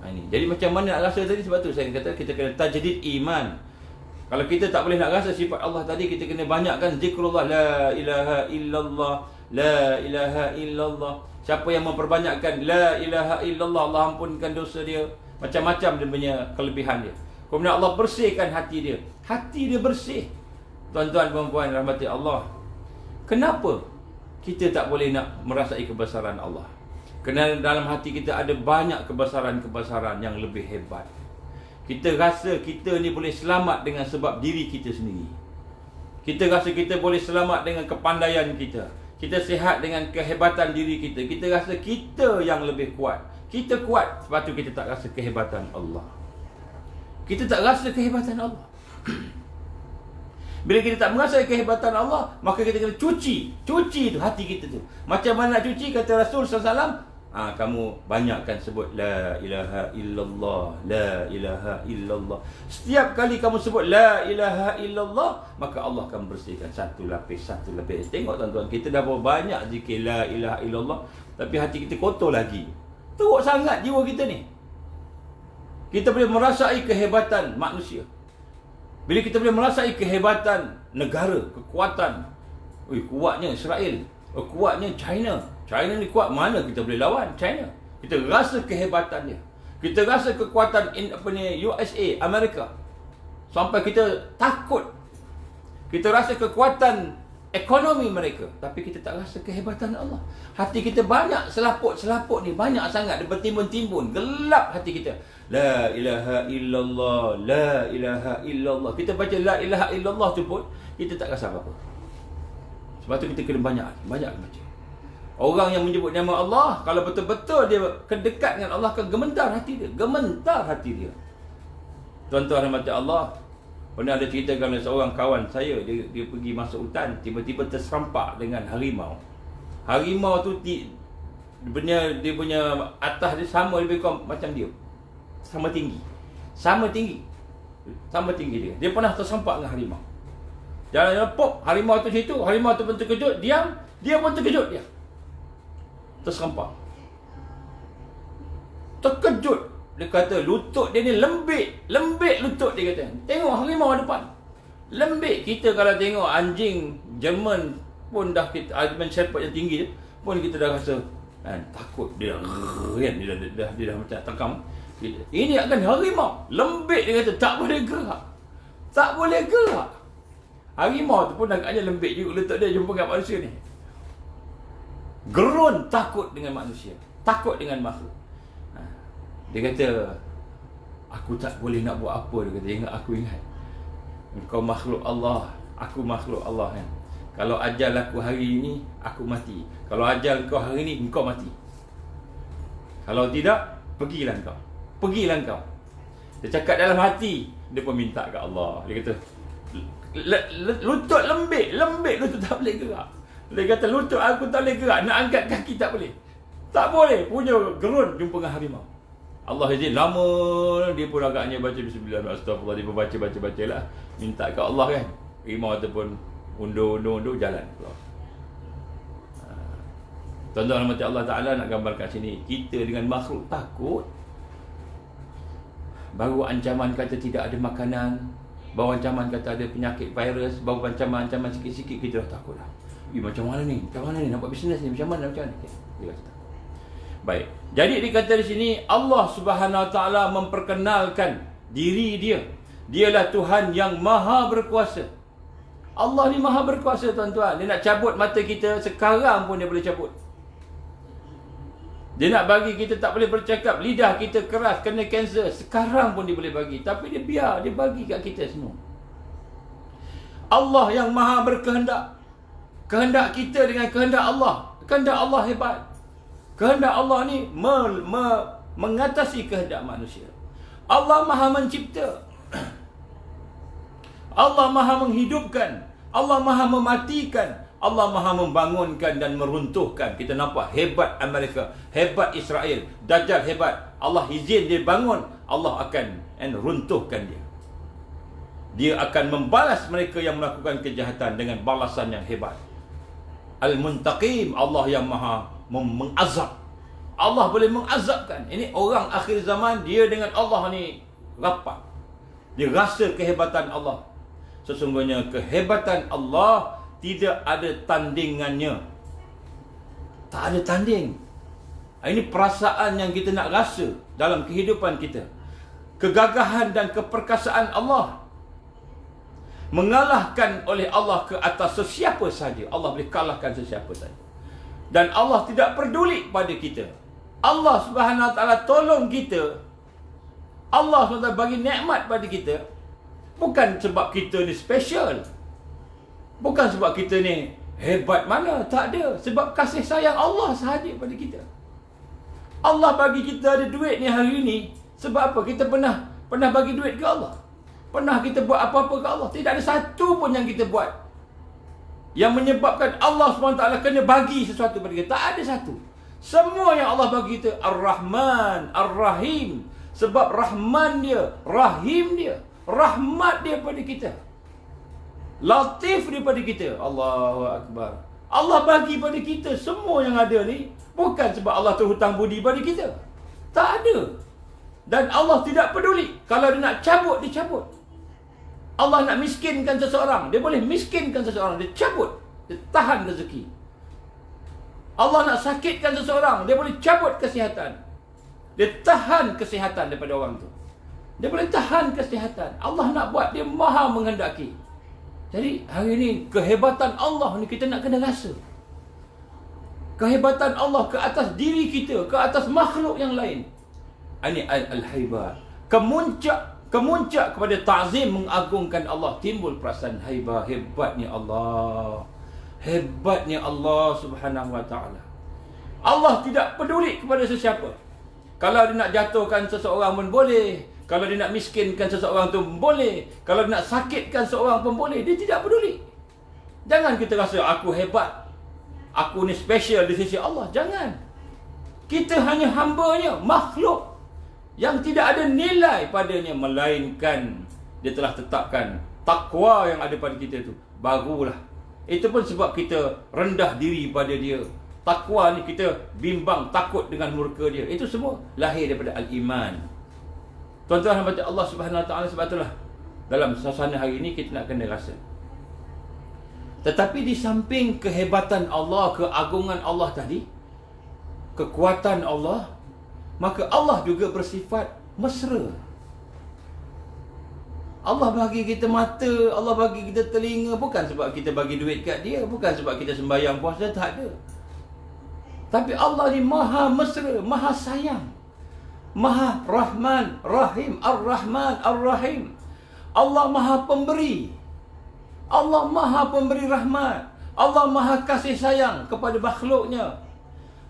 Ini. Jadi macam mana nak rasa tadi? Sebab tu saya kata kita kena tajdid iman. Kalau kita tak boleh nak rasa sifat Allah tadi, kita kena banyakkan zikrullah. La ilaha illallah, la ilaha illallah. Siapa yang memperbanyakkan la ilaha illallah, Allah ampunkan dosa dia. Macam-macam dia punya kelebihan dia. Kemudian Allah bersihkan hati dia. Hati dia bersih. Tuan-tuan, puan-puan, rahmati Allah. Kenapa kita tak boleh nak merasai kebesaran Allah? Kerana dalam hati kita ada banyak kebesaran-kebesaran yang lebih hebat. Kita rasa kita ni boleh selamat dengan sebab diri kita sendiri. Kita rasa kita boleh selamat dengan kepandaian kita. Kita sihat dengan kehebatan diri kita. Kita rasa kita yang lebih kuat. Kita kuat, sebab tu kita tak rasa kehebatan Allah. Kita tak rasa kehebatan Allah. Bila kita tak merasa kehebatan Allah, maka kita kena cuci. Cuci tu hati kita tu. Macam mana nak cuci? Kata Rasul SAW, kamu banyakkan sebut la ilaha illallah, la ilaha illallah. Setiap kali kamu sebut la ilaha illallah, maka Allah akan bersihkan satu lapis. Tengok tuan-tuan, kita dah berapa banyak zikir la ilaha illallah, tapi hati kita kotor lagi. Teruk sangat jiwa kita ni. Kita boleh merasai kehebatan manusia. Bila kita boleh merasai kehebatan negara, kekuatan. Kuatnya Israel, kuatnya China. China ni kuat, mana kita boleh lawan China? Kita rasa kehebatan dia. Kita rasa kekuatan USA, Amerika. Sampai kita takut. Kita rasa kekuatan ekonomi mereka, tapi kita tak rasa kehebatan Allah. Hati kita banyak selaput-selaput ni, banyak sangat, dia bertimbun-timbun, gelap hati kita. La ilaha illallah, la ilaha illallah. Kita baca la ilaha illallah tu pun kita tak rasa apa-apa. Sebab tu kita kena banyak baca. Orang yang menyebut nama Allah, kalau betul-betul dia kedekat dengan Allah, akan gementar hati dia. Gementar hati dia. Tuan-tuan rahmat Allah, pernah ada ceritakan oleh seorang kawan saya, dia pergi masuk hutan, tiba-tiba terserempak dengan harimau. Harimau tu dia punya atas dia sama lebih kurang macam dia. Sama tinggi dia. Dia pernah terserempak dengan harimau. Jalan pop, harimau tu situ, harimau tu pun terkejut, diam, dia pun terkejut dia. Terserempak. Terkejut. Dia kata lutut dia ni lembik lutut dia kata. Tengok harimau depan. Lembik. Kita kalau tengok anjing Jerman pun dah kita, German Shepherd yang tinggi pun kita dah rasa takut dia dah macam tekam. Ini akan harimau. Lembik dia kata, tak boleh gerak. Harimau tu pun agaknya lembik juga lutut dia jumpa dengan manusia ni. Gerun takut dengan manusia. Takut dengan makhluk. Dia kata, aku tak boleh nak buat apa. Dia kata, aku ingat engkau makhluk Allah, aku makhluk Allah kan. Kalau ajal aku hari ini, aku mati. Kalau ajal engkau hari ini, engkau mati. Kalau tidak, pergilah engkau. Dia cakap dalam hati, dia pun minta kat Allah. Dia kata, lutut lembik lutut tak boleh gerak. Dia kata, lutut aku tak boleh gerak, nak angkat kaki tak boleh. Tak boleh, punya gerun jumpa dengan harimau. Allah izin, lama dia pun agaknya baca bismillah, astagfirullah, dia pun baca lah, minta kat Allah kan. Harimau tu pun undur jalan. Tuan-tuan rahmati Allah Ta'ala, nak gambarkan sini, kita dengan makhluk takut. Baru ancaman kata tidak ada makanan, baru ancaman kata ada penyakit virus, baru ancaman-ancaman sikit-sikit kita dah takut dah. Macam mana ni? Nampak bisnes ni macam mana? Dia kata tak. Baik. Jadi dikata di sini Allah Subhanahu Wa Taala memperkenalkan diri dia. Dialah Tuhan yang maha berkuasa. Allah ni maha berkuasa tuan-tuan. Dia nak cabut mata kita sekarang pun dia boleh cabut. Dia nak bagi kita tak boleh bercakap, lidah kita keras, kena kanser, sekarang pun dia boleh bagi. Tapi dia biar, dia bagi kat kita semua. Allah yang maha berkehendak. Kehendak kita dengan kehendak Allah. Kehendak Allah hebat. Kehendak Allah ni mengatasi kehendak manusia. Allah maha mencipta. Allah maha menghidupkan. Allah maha mematikan. Allah maha membangunkan dan meruntuhkan. Kita nampak hebat Amerika, hebat Israel, Dajjal hebat. Allah izin dia bangun, Allah akan runtuhkan dia. Dia akan membalas mereka yang melakukan kejahatan dengan balasan yang hebat. Al-Muntaqim, Allah yang maha mengazab. Allah boleh mengazabkan. Ini orang akhir zaman, dia dengan Allah ni rapat. Dia rasa kehebatan Allah. Sesungguhnya kehebatan Allah tidak ada tandingannya. Tak ada tanding. Ini perasaan yang kita nak rasa dalam kehidupan kita. Kegagahan dan keperkasaan Allah mengalahkan oleh Allah ke atas sesiapa saja. Allah boleh kalahkan sesiapa saja. Dan Allah tidak peduli pada kita. Allah Subhanahu Wa Taala tolong kita. Allah SWT bagi nikmat pada kita. Bukan sebab kita ni special. Bukan sebab kita ni hebat mana. Tak ada. Sebab kasih sayang Allah sahaja pada kita. Allah bagi kita ada duit ni hari ni. Sebab apa? Kita pernah bagi duit ke Allah? Pernah kita buat apa-apa ke Allah? Tidak ada satu pun yang kita buat yang menyebabkan Allah SWT kena bagi sesuatu pada kita. Tak ada satu. Semua yang Allah bagi kita Ar-Rahman, Ar-Rahim. Sebab Rahman dia, Rahim dia, rahmat dia pada kita, Latif daripada kita. Allahu Akbar. Allah bagi pada kita semua yang ada ni. Bukan sebab Allah tu hutang budi pada kita. Tak ada. Dan Allah tidak peduli. Kalau dia nak cabut, dia cabut. Allah nak miskinkan seseorang, dia boleh miskinkan seseorang. Dia cabut. Dia tahan rezeki. Allah nak sakitkan seseorang, dia boleh cabut kesihatan. Dia tahan kesihatan daripada orang tu. Dia boleh tahan kesihatan. Allah nak buat, dia maha menghendaki. Jadi hari ini kehebatan Allah ni kita nak kena rasa. Kehebatan Allah ke atas diri kita, ke atas makhluk yang lain. Ini al-haibah. Kemuncak kepada ta'zim, mengagungkan Allah. Timbul perasaan haibah, hebatnya Allah. Hebatnya Allah Subhanahu Wa Taala. Allah tidak peduli kepada sesiapa. Kalau dia nak jatuhkan seseorang pun boleh. Kalau dia nak miskinkan seseorang tu boleh. Kalau dia nak sakitkan seseorang pun boleh. Dia tidak peduli. Jangan kita rasa aku hebat, aku ni special di sisi Allah. Jangan. Kita hanya hamba-Nya, makhluk yang tidak ada nilai padanya, melainkan dia telah tetapkan takwa yang ada pada kita tu. Barulah. Itu pun sebab kita rendah diri pada dia. Takwa ni kita bimbang, takut dengan murka dia. Itu semua lahir daripada al-iman. Tuan-tuan hamba Allah Subhanahu Wa Taala, sebab itulah dalam suasana hari ini kita nak kena rasa. Tetapi di samping kehebatan Allah, keagungan Allah tadi, kekuatan Allah, maka Allah juga bersifat mesra. Allah bagi kita mata, Allah bagi kita telinga, bukan sebab kita bagi duit kat dia, bukan sebab kita sembahyang puasa, tak ada. Tapi Allah ni maha mesra, maha sayang, maha Rahman, Rahim, Ar-Rahman, Ar-Rahim. Allah maha pemberi. Allah maha pemberi rahmat. Allah maha kasih sayang kepada makhluknya.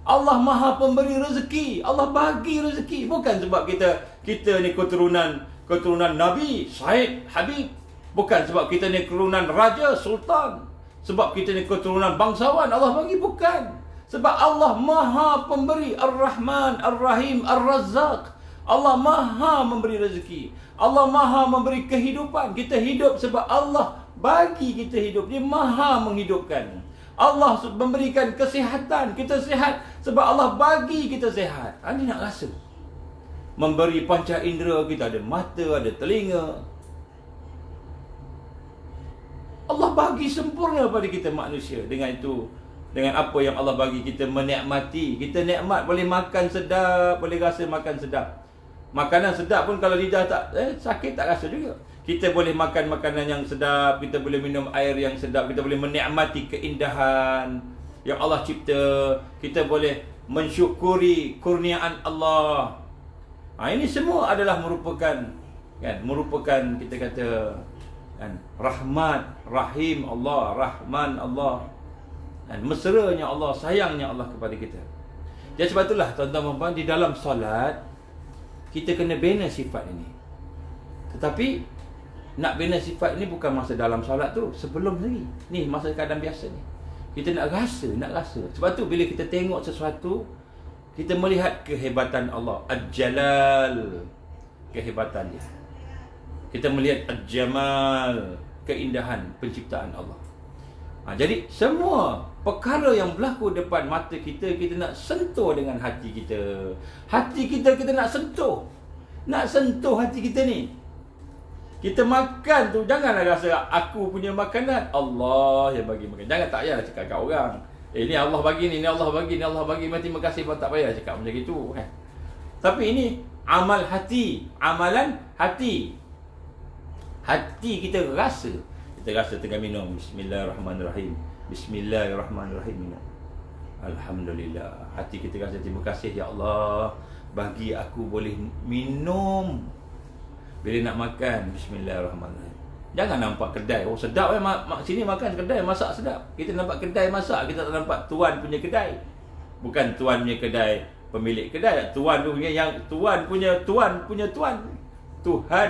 Allah maha pemberi rezeki. Allah bagi rezeki. Bukan sebab kita ni keturunan Nabi, Syed, Habib. Bukan sebab kita ni keturunan Raja, Sultan. Sebab kita ni keturunan bangsawan, Allah bagi. Bukan. Sebab Allah maha pemberi. Ar-Rahman, Ar-Rahim, Ar-Razzaq. Allah maha memberi rezeki. Allah maha memberi kehidupan. Kita hidup sebab Allah bagi kita hidup. Dia maha menghidupkan. Allah memberikan kesihatan. Kita sihat sebab Allah bagi kita sihat. Ini nak rasa. memberi panca indera kita, ada mata, ada telinga. Allah bagi sempurna pada kita manusia. Dengan itu, dengan apa yang Allah bagi kita menikmati. Kita nikmat, boleh makan sedap, boleh rasa makan sedap. Makanan sedap pun kalau lidah tak sakit tak rasa juga. Kita boleh makan makanan yang sedap, kita boleh minum air yang sedap, kita boleh menikmati keindahan yang Allah cipta, kita boleh mensyukuri kurniaan Allah. Ini semua adalah merupakan kita kata rahmat, rahim Allah, rahman Allah, mesranya Allah, sayangnya Allah kepada kita. Jadi sebab itulah tuan-tuan di dalam solat kita kena bina sifat ini. Tetapi nak bina sifat ini bukan masa dalam solat tu, sebelum lagi. Ni masa keadaan biasa ni. Kita nak rasa. Sebab tu bila kita tengok sesuatu, kita melihat kehebatan Allah, Al-Jalal, kehebatan dia. Kita melihat Al-Jamal, keindahan penciptaan Allah. Jadi semua perkara yang berlaku depan mata kita, kita nak sentuh dengan hati kita. Hati kita nak sentuh. Nak sentuh hati kita ni. Kita makan tu, janganlah rasa aku punya makanan, Allah yang bagi makan. Jangan, tak payah cakap kat orang, ni Allah bagi ni, Allah bagi, ni Allah bagi, terima kasih pun tak payah cakap macam itu. Tapi ini amal hati, amalan hati. Hati kita rasa. Kita rasa tengah minum, Bismillahirrahmanirrahim, Bismillahirrahmanirrahim, minum, Alhamdulillah. Hati kita rasa terima kasih ya Allah, bagi aku boleh minum. Bila nak makan, Bismillahirrahmanirrahim. Jangan nampak kedai, oh sedap sini makan kedai, masak sedap. Kita nampak kedai masak, kita tak nampak tuan punya kedai. Bukan tuan punya kedai, pemilik kedai, tuan punya yang tuan punya tuan. Tuhan.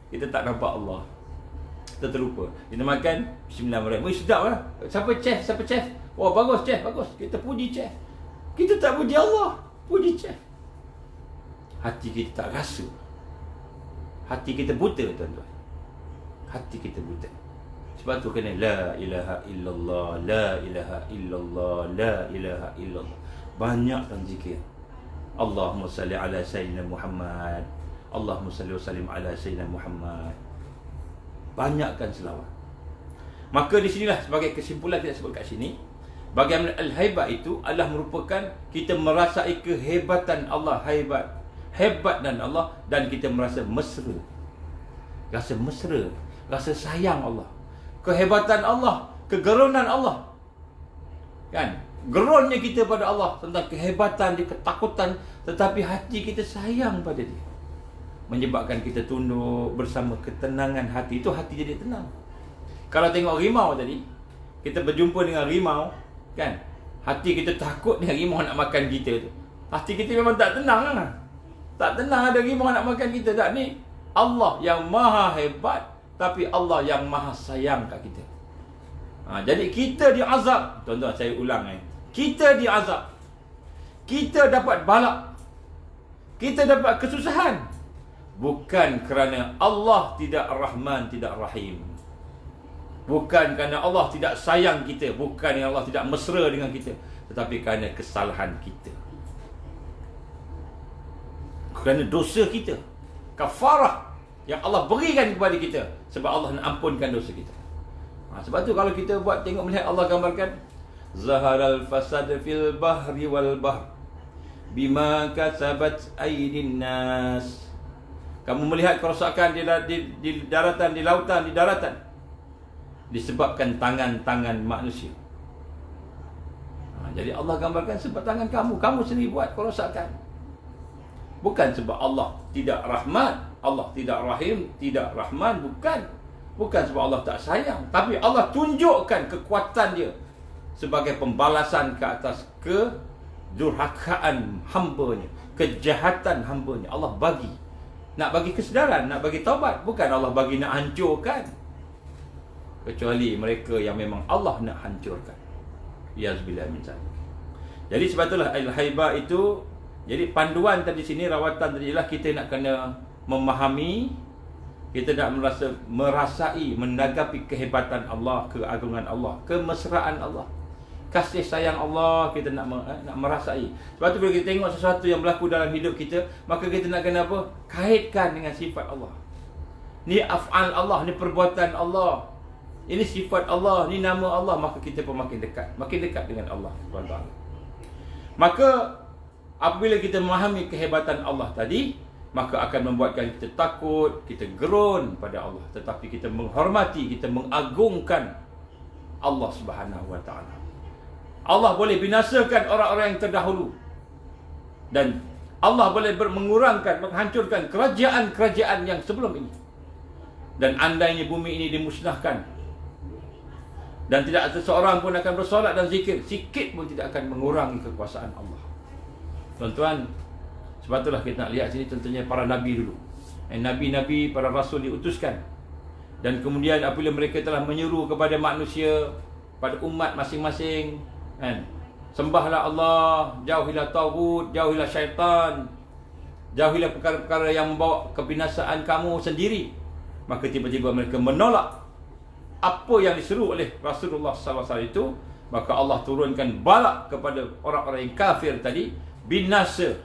Kita tak nampak Allah. Kita terlupa. Kita makan, Bismillahirrahmanirrahim. Sedap lah. Siapa chef? Oh bagus chef, bagus. Kita puji chef. Kita tak puji Allah, puji chef. Hati kita tak rasa. Hati kita buta, tuan-tuan. Hati kita buta. Sebab tu kena la ilaha illallah, la ilaha illallah, la ilaha illallah. Banyakkan zikir. Allahumma salli ala Sayyidina Muhammad, Allahumma salli wa sallim ala Sayyidina Muhammad. Banyakkan selawat. Maka di sinilah sebagai kesimpulan kita sebut kat sini, bagaimana al-haibat itu adalah merupakan kita merasai kehebatan Allah, hebat dan Allah, dan kita merasa mesra. Rasa sayang Allah. Kehebatan Allah, kegerunan Allah. Kan? Gerunnya kita pada Allah tentang kehebatan dia, ketakutan, tetapi hati kita sayang pada dia. Menyebabkan kita tunduk bersama ketenangan hati. Itu hati jadi tenang. Kalau tengok rimau tadi, kita berjumpa dengan rimau, kan? Hati kita takut dengan rimau nak makan kita tu. Hati kita memang tak tenang lah. Tak tenang ada rimau nak makan kita. Tak, ni Allah yang maha hebat, tapi Allah yang maha sayang kat kita. Jadi kita diazab. Tuan-tuan, saya ulang kita diazab. Kita dapat balak. Kita dapat kesusahan. Bukan kerana Allah tidak Rahman, tidak Rahim. Bukan kerana Allah tidak sayang kita. Bukan kerana Allah tidak mesra dengan kita. Tetapi kerana kesalahan kita. Kerana dosa kita, kafarah yang Allah berikan kepada kita, sebab Allah nak ampunkan dosa kita. Sebab tu kalau kita buat tengok melihat Allah gambarkan zaharal fasad fil bahri wal bahr bima kasabat aydin nas. Kamu melihat kerosakan di daratan, di lautan, di daratan, disebabkan tangan-tangan manusia. Jadi Allah gambarkan sebab tangan kamu sendiri buat kerosakan. Bukan sebab Allah tidak rahmat, Allah tidak rahim, tidak rahman, bukan. Bukan sebab Allah tak sayang, tapi Allah tunjukkan kekuatan dia sebagai pembalasan ke atas kedurhakaan hamba-Nya, kejahatan hamba-Nya. Allah bagi, nak bagi kesedaran, nak bagi taubat. Bukan Allah bagi nak hancurkan. Kecuali mereka yang memang Allah nak hancurkan. Yazbillah min zalik. Jadi sebab itulah al-haibah itu. Jadi panduan tadi sini, rawatan tadi ialah kita nak kena memahami, kita nak merasai, menanggapi kehebatan Allah, keagungan Allah, kemesraan Allah. kasih sayang Allah kita nak merasai. Sebab tu bila kita tengok sesuatu yang berlaku dalam hidup kita, maka kita nak kena apa? Kaitkan dengan sifat Allah. Ni af'al Allah, ni perbuatan Allah, ini sifat Allah, ni nama Allah, maka kita pun makin dekat dengan Allah SWT. Maka apabila kita memahami kehebatan Allah tadi, maka akan membuatkan kita takut, kita gerun pada Allah, tetapi kita menghormati, kita mengagungkan Allah Subhanahu wa taala. Allah boleh binasakan orang-orang yang terdahulu, dan Allah boleh mengurangkan, menghancurkan kerajaan-kerajaan yang sebelum ini. Dan andainya bumi ini dimusnahkan dan tidak ada seorang pun akan bersolat dan zikir, sikit pun tidak akan mengurangi kekuasaan Allah. Tuan-tuan, sebab itulah kita nak lihat sini contohnya para nabi dulu. Nabi-nabi, para rasul diutuskan, dan kemudian apabila mereka telah menyeru kepada manusia, pada umat masing-masing, kan, sembahlah Allah, jauhilah tauhid, jauhilah syaitan, jauhilah perkara-perkara yang membawa kebinasaan kamu sendiri. Maka tiba-tiba mereka menolak apa yang diseru oleh Rasulullah SAW itu. Maka Allah turunkan balak kepada orang-orang yang kafir tadi. Binasa,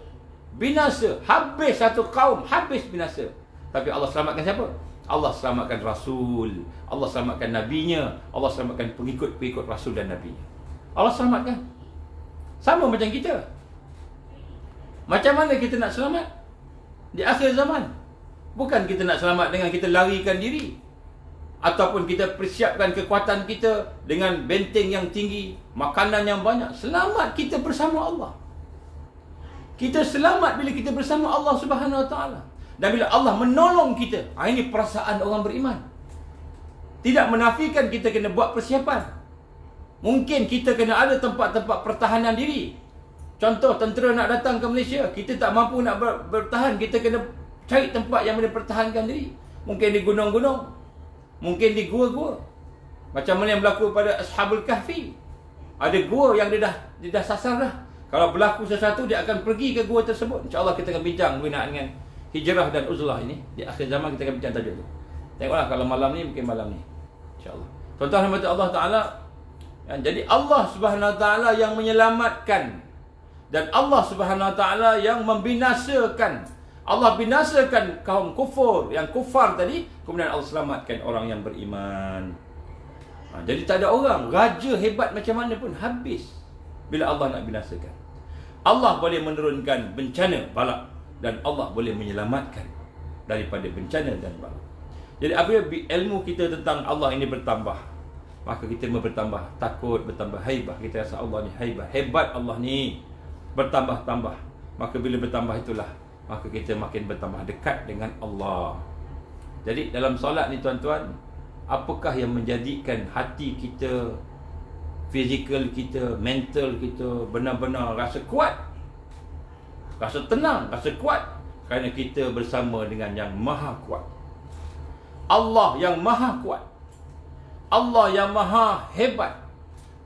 habis satu kaum, habis binasa. Tapi Allah selamatkan siapa? Allah selamatkan Rasul, Allah selamatkan Nabinya, Allah selamatkan pengikut-pengikut Rasul dan Nabinya. Allah selamatkan. Sama macam kita. Macam mana kita nak selamat di akhir zaman? Bukan kita nak selamat dengan kita larikan diri, ataupun kita persiapkan kekuatan kita dengan benteng yang tinggi, makanan yang banyak. Selamat kita bersama Allah. Kita selamat bila kita bersama Allah Subhanahu wa taala. Dan bila Allah menolong kita. Ini perasaan orang beriman. Tidak menafikan kita kena buat persiapan. Mungkin kita kena ada tempat-tempat pertahanan diri. Contoh, tentera nak datang ke Malaysia, kita tak mampu nak bertahan, kita kena cari tempat yang boleh pertahankan diri. Mungkin di gunung-gunung, mungkin di gua-gua. Macam mana yang berlaku pada Ashabul Kahfi. Ada gua yang dia dah sasar dah. Kalau berlaku sesuatu, dia akan pergi ke gua tersebut. InsyaAllah kita akan bincang berkenaan dengan hijrah dan uzlah ini. Di akhir zaman kita akan bincang tajuk itu. Tengoklah kalau malam ni, mungkin malam ni, InsyaAllah. Tuan-tuan rahmat Allah Ta'ala. Jadi Allah Subhanahu Wa Ta'ala yang menyelamatkan, dan Allah Subhanahu Wa Ta'ala yang membinasakan. Allah binasakan kaum kufur, yang kufar tadi, kemudian Allah selamatkan orang yang beriman. Jadi tak ada orang, raja hebat macam mana pun habis bila Allah nak binasakan. Allah boleh menurunkan bencana, balak, dan Allah boleh menyelamatkan daripada bencana dan balak. Jadi apabila ilmu kita tentang Allah ini bertambah, maka kita bertambah takut, bertambah haibah. Kita rasa Allah ni haibah, hebat Allah ni, bertambah-tambah. Maka bila bertambah itulah, maka kita makin bertambah dekat dengan Allah. Jadi dalam solat ni tuan-tuan, apakah yang menjadikan hati kita, fizikal kita, mental kita benar-benar rasa kuat, rasa tenang, rasa kuat? Kerana kita bersama dengan yang maha kuat. Allah yang maha kuat, Allah yang maha hebat.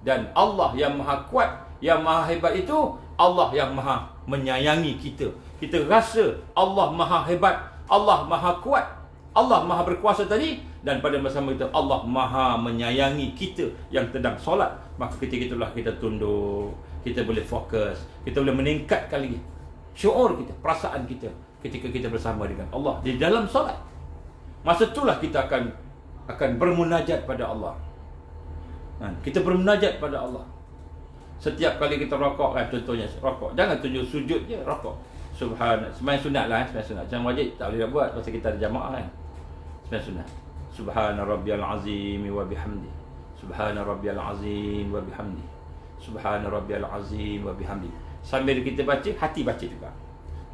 Dan Allah yang maha kuat, yang maha hebat itu Allah yang maha menyayangi kita. Kita rasa Allah maha hebat, Allah maha kuat, Allah maha berkuasa tadi. Dan pada masa itu Allah maha menyayangi kita yang sedang solat. Maka ketika itulah kita tunduk, kita boleh fokus, kita boleh meningkatkan lagi syuur kita, perasaan kita ketika kita bersama dengan Allah di dalam solat. Masa itulah kita akan bermunajat pada Allah. Kita bermunajat pada Allah. Setiap kali kita rokok, kan, contohnya rokok, jangan tunjuk sujud je, rokok. Subhan, sembahyang sunat lah, sembahyang sunat. Macam wajib tak boleh nak buat pasal kita ada jamaah kan. Sembahyang sunat. Subhana rabbiyal azim wa bihamdi. Subhana rabbiyal azim wa bihamdi. Subhana rabbiyal azim wa bihamdi. Sambil kita baca, hati baca juga.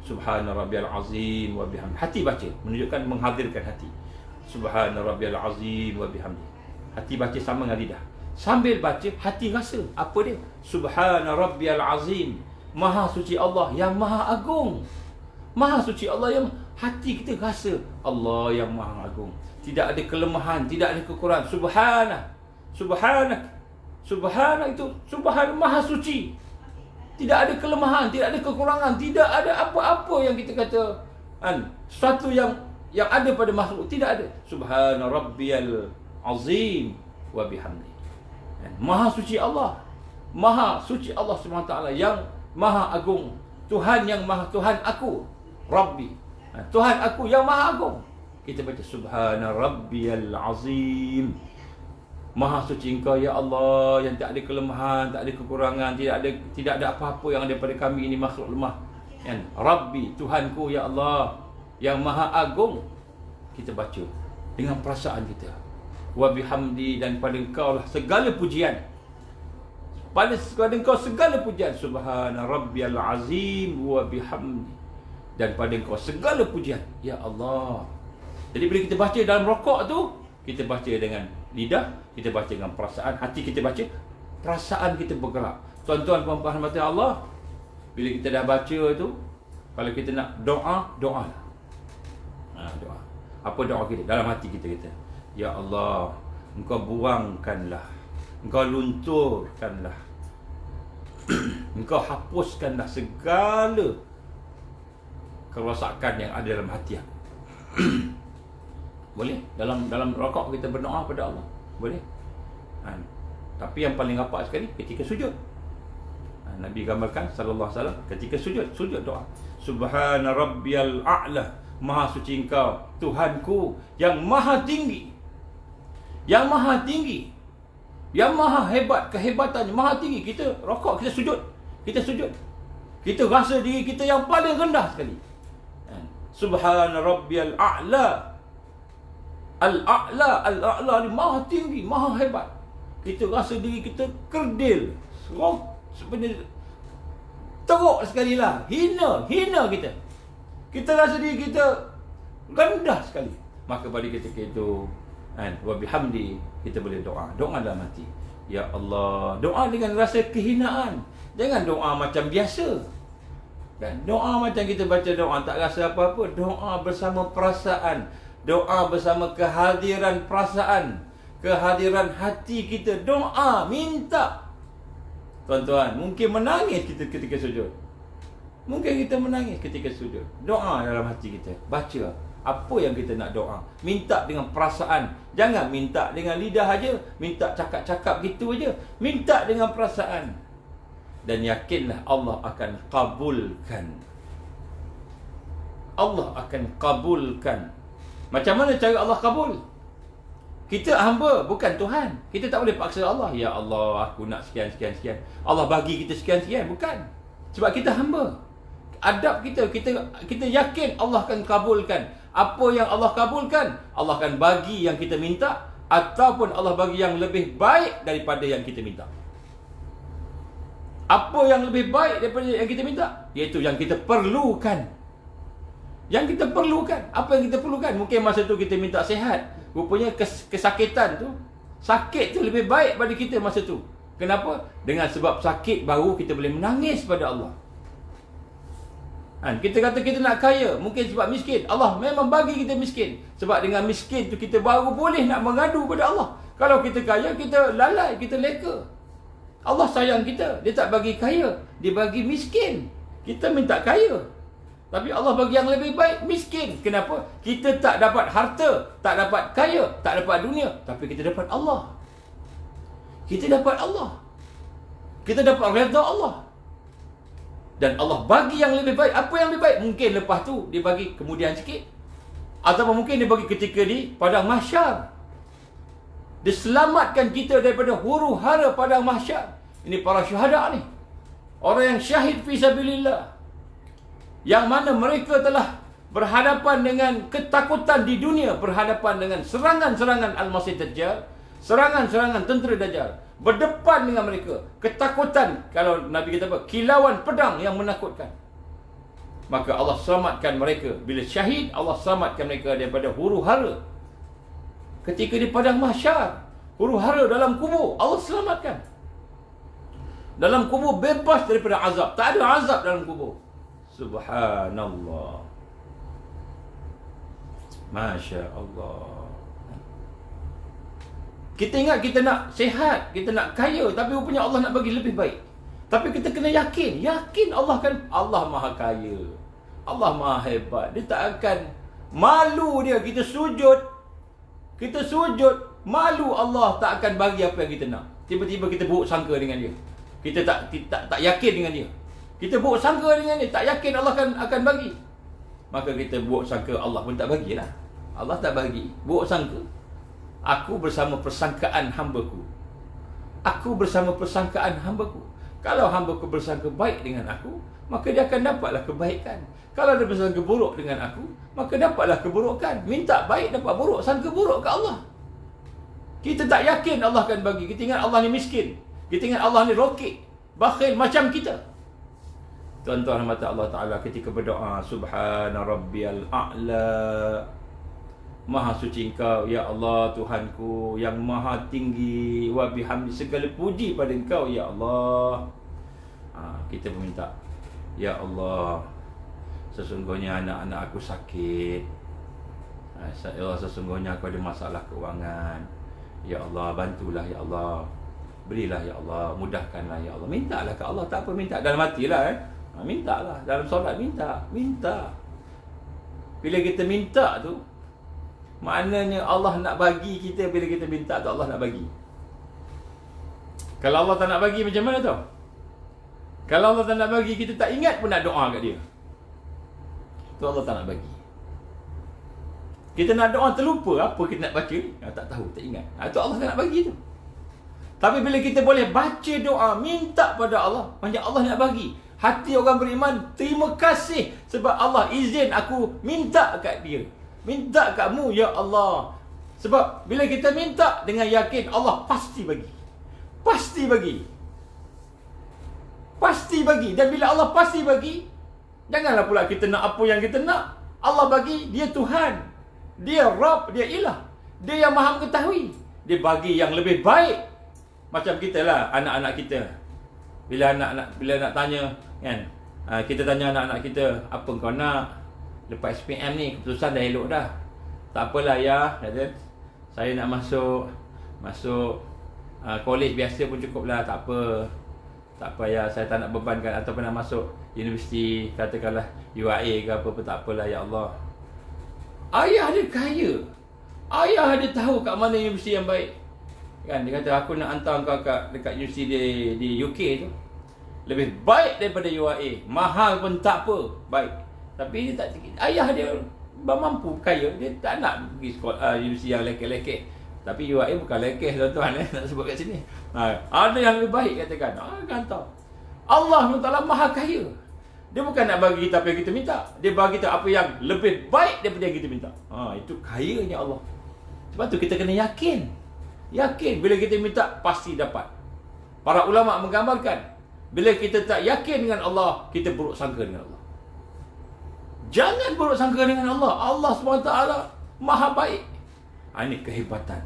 Subhana rabbiyal azim wa bihamdi. Hati baca, menunjukkan menghadirkan hati. Subhana rabbiyal azim wa bihamdi. Hati baca sama dengan lidah. Sambil baca, hati rasa apa dia? Subhana rabbiyal azim. Maha suci Allah yang maha agung. Maha suci Allah yang hati kita rasa Allah yang maha agung. Tidak ada kelemahan, tidak ada kekurangan. Subhanah. Subhanah. Subhanah itu subhan, maha suci. Tidak ada kelemahan, tidak ada kekurangan, tidak ada apa-apa yang kita kata sesuatu yang ada pada makhluk, tidak ada. Subhana rabbiyal azim wa bihamdi. Maha suci Allah. Maha suci Allah SWT yang Maha Agung. Tuhan yang Maha Tuhan aku, Rabbi. Tuhan aku yang Maha Agung. Kita baca Subhana Rabbiyal Azim. Maha suci Engkau ya Allah, yang tak ada kelemahan, tak ada kekurangan, tidak ada apa-apa yang ada pada kami ini makhluk lemah. Kan? Rabbi, Tuhanku ya Allah yang Maha Agung. Kita baca dengan perasaan kita. Wa bihamdi, dan pada Engkau lah segala pujian. Pada Engkau segala pujian. Subhana Rabbiyal Azim wa bihamdi, dan pada Engkau segala pujian ya Allah. Jadi bila kita baca dalam rokok tu, kita baca dengan lidah, kita baca dengan perasaan, hati kita baca, perasaan kita bergerak. Tuan-tuan, puan-puan rahmati Allah, bila kita dah baca tu, kalau kita nak doa, doa lah. Doa. Apa doa kita? Dalam hati kita kata, ya Allah, Engkau buangkanlah, Engkau lunturkanlah, Engkau hapuskanlah segala kerosakan yang ada dalam hati aku. Boleh? Dalam rokok kita berdoa pada Allah. Boleh? Tapi yang paling rapat sekali ketika sujud. Nabi gambarkan sallallahu alaihi wasallam ketika sujud doa. Subhana Rabbiyal A'la, Maha suci Engkau Tuhanku yang Maha tinggi. Yang Maha tinggi. Yang Maha hebat, kehebatannya Maha tinggi. Kita rokok, kita sujud. Kita rasa diri kita yang paling rendah sekali. Subhana Rabbiyal A'la. Al-A'la ni Maha tinggi, Maha hebat. Kita rasa diri kita kerdil, sebenarnya teruk sekali lah. Hina kita. Kita rasa diri kita rendah sekali. Maka pada ketika itu, wa bihamdi, kita boleh doa dalam hati. Ya Allah, doa dengan rasa kehinaan. Jangan doa macam biasa. Kan? Doa macam kita baca doa tak rasa apa-apa. Doa bersama perasaan. Doa bersama kehadiran perasaan, kehadiran hati kita. Doa, minta. Tuan-tuan, mungkin menangis kita ketika sujud. Mungkin kita menangis ketika sujud. Doa dalam hati kita. Baca apa yang kita nak doa. Minta dengan perasaan. Jangan minta dengan lidah aja, minta cakap-cakap gitu aja. Minta dengan perasaan. Dan yakinlah Allah akan kabulkan. Allah akan kabulkan. Macam mana cara Allah kabul? Kita hamba, bukan Tuhan. Kita tak boleh paksa Allah. Ya Allah, aku nak sekian. Allah bagi kita sekian. Bukan. Sebab kita hamba. Adab kita yakin Allah akan kabulkan. Apa yang Allah kabulkan, Allah akan bagi yang kita minta, ataupun Allah bagi yang lebih baik daripada yang kita minta. Apa yang lebih baik daripada yang kita minta? Iaitu yang kita perlukan. Yang kita perlukan. Apa yang kita perlukan? Mungkin masa tu kita minta sihat. Rupanya kesakitan tu, sakit tu lebih baik pada kita masa tu. Kenapa? Dengan sebab sakit baru kita boleh menangis pada Allah. Kita kata kita nak kaya, mungkin sebab miskin. Allah memang bagi kita miskin. Sebab dengan miskin tu kita baru boleh nak mengadu pada Allah. Kalau kita kaya, kita lalai, kita leka. Allah sayang kita. Dia tak bagi kaya, Dia bagi miskin. Kita minta kaya, tapi Allah bagi yang lebih baik, miskin. Kenapa? Kita tak dapat harta, tak dapat kaya, tak dapat dunia, tapi kita dapat Allah. Kita dapat Allah. Kita dapat redha Allah. Dan Allah bagi yang lebih baik. Apa yang lebih baik? Mungkin lepas tu dia bagi kemudian sikit. Ataupun mungkin dia bagi ketika di padang mahsyar. Dia selamatkan kita daripada huru-hara padang mahsyar. Ini para syuhada ni. Orang yang syahid fi sabilillah. Yang mana mereka telah berhadapan dengan ketakutan di dunia, berhadapan dengan serangan-serangan Al-Masih Dajjal, serangan-serangan tentera Dajjal, berdepan dengan mereka, ketakutan, kalau Nabi kata apa, kilauan pedang yang menakutkan. Maka Allah selamatkan mereka. Bila syahid, Allah selamatkan mereka daripada huru-hara. Ketika di padang mahsyar, huru-hara dalam kubur, Allah selamatkan. Dalam kubur bebas daripada azab. Tak ada azab dalam kubur. Subhanallah. Masya Allah. Kita ingat kita nak sihat, kita nak kaya, tapi rupanya Allah nak bagi lebih baik. Tapi kita kena yakin Allah kan, Allah Maha Kaya, Allah Maha Hebat. Dia tak akan malu dia. Kita sujud, malu Allah tak akan bagi apa yang kita nak. Tiba-tiba kita buruk sangka dengan dia. Kita tak yakin dengan dia. Kita buruk sangka dengan dia, tak yakin Allah akan bagi. Maka kita buruk sangka Allah pun tak bagilah. Allah tak bagi, buruk sangka. Aku bersama persangkaan hamba-Ku. Aku bersama persangkaan hamba-Ku. Kalau hamba-Ku bersangka baik dengan aku, maka dia akan dapatlah kebaikan. Kalau dia bersangka buruk dengan aku, maka dapatlah keburukan. Minta baik dapat buruk, sangka buruk ke Allah. Kita tak yakin Allah akan bagi. Kita ingat Allah ni miskin. Kita ingat Allah ni rokik, bakhil macam kita. Tuan-tuan rahmat Allah Ta'ala, ketika berdoa, Subhana Rabbiyal A'la, Maha suci Engkau, Ya Allah, Tuhanku yang maha tinggi, wa bihamdi, segala puji pada Engkau, Ya Allah. Kita meminta, Ya Allah, sesungguhnya anak-anak aku sakit. Ya Allah, sesungguhnya aku ada masalah keuangan. Ya Allah, bantulah, Ya Allah. Berilah, Ya Allah. Mudahkanlah, Ya Allah. Mintalah ke Allah, tak apa minta dalam hati lah. Mintalah, dalam solat minta. Bila kita minta tu, maknanya Allah nak bagi kita. Bila kita minta tu, Allah nak bagi. Kalau Allah tak nak bagi, macam mana tau? Kalau Allah tak nak bagi, kita tak ingat pun nak doa kat dia. Tu Allah tak nak bagi. Kita nak doa terlupa apa kita nak baca ni. Tak tahu, tak ingat. Tu Allah tak nak bagi tu. Tapi bila kita boleh baca doa, minta pada Allah, macam Allah nak bagi. Hati orang beriman, terima kasih sebab Allah izin aku minta kat dia. Minta kamu, Ya Allah. Sebab bila kita minta dengan yakin, Allah pasti bagi. Pasti bagi. Pasti bagi. Dan bila Allah pasti bagi, janganlah pula kita nak apa yang kita nak. Allah bagi, dia Tuhan. Dia Rabb, dia Ilah. Dia yang maha mengetahui. Dia bagi yang lebih baik. Macam kita lah, anak-anak kita. Bila nak tanya, kan, kita tanya anak-anak kita, apa kau nak? Lepas SPM ni, keputusan dah elok dah. Tak apalah ya, kata, saya nak masuk college biasa pun cukup lah, tak apa. Tak apa ya, saya tak nak bebankan. Ataupun nak masuk universiti, katakanlah UIA ke apa-apa, tak apalah, Ya Allah. Ayah dia kaya. Ayah dia tahu kat mana universiti yang baik. Kan, dia kata, aku nak hantar kau dekat universiti di UK tu. Lebih baik daripada UIA. Mahal pun tak apa, baik. Tapi dia tak, ayah dia bermampu, kaya. Dia tak nak pergi sekolah universiti yang lekeh-lekeh. Tapi UIA bukan lekeh, tuan-tuan, nak sebut kat sini. Ada yang lebih baik, katakan. Hantar. Allah SWT maha kaya. Dia bukan nak bagi kita apa yang kita minta. Dia bagi kita apa yang lebih baik daripada yang kita minta. Itu kayanya Allah. Sebab tu kita kena yakin. Yakin bila kita minta, pasti dapat. Para ulama menggambarkan, bila kita tak yakin dengan Allah, kita buruk sangka dengan Allah. Jangan buruk sangka dengan Allah. Allah SWT maha baik. Ini kehebatan.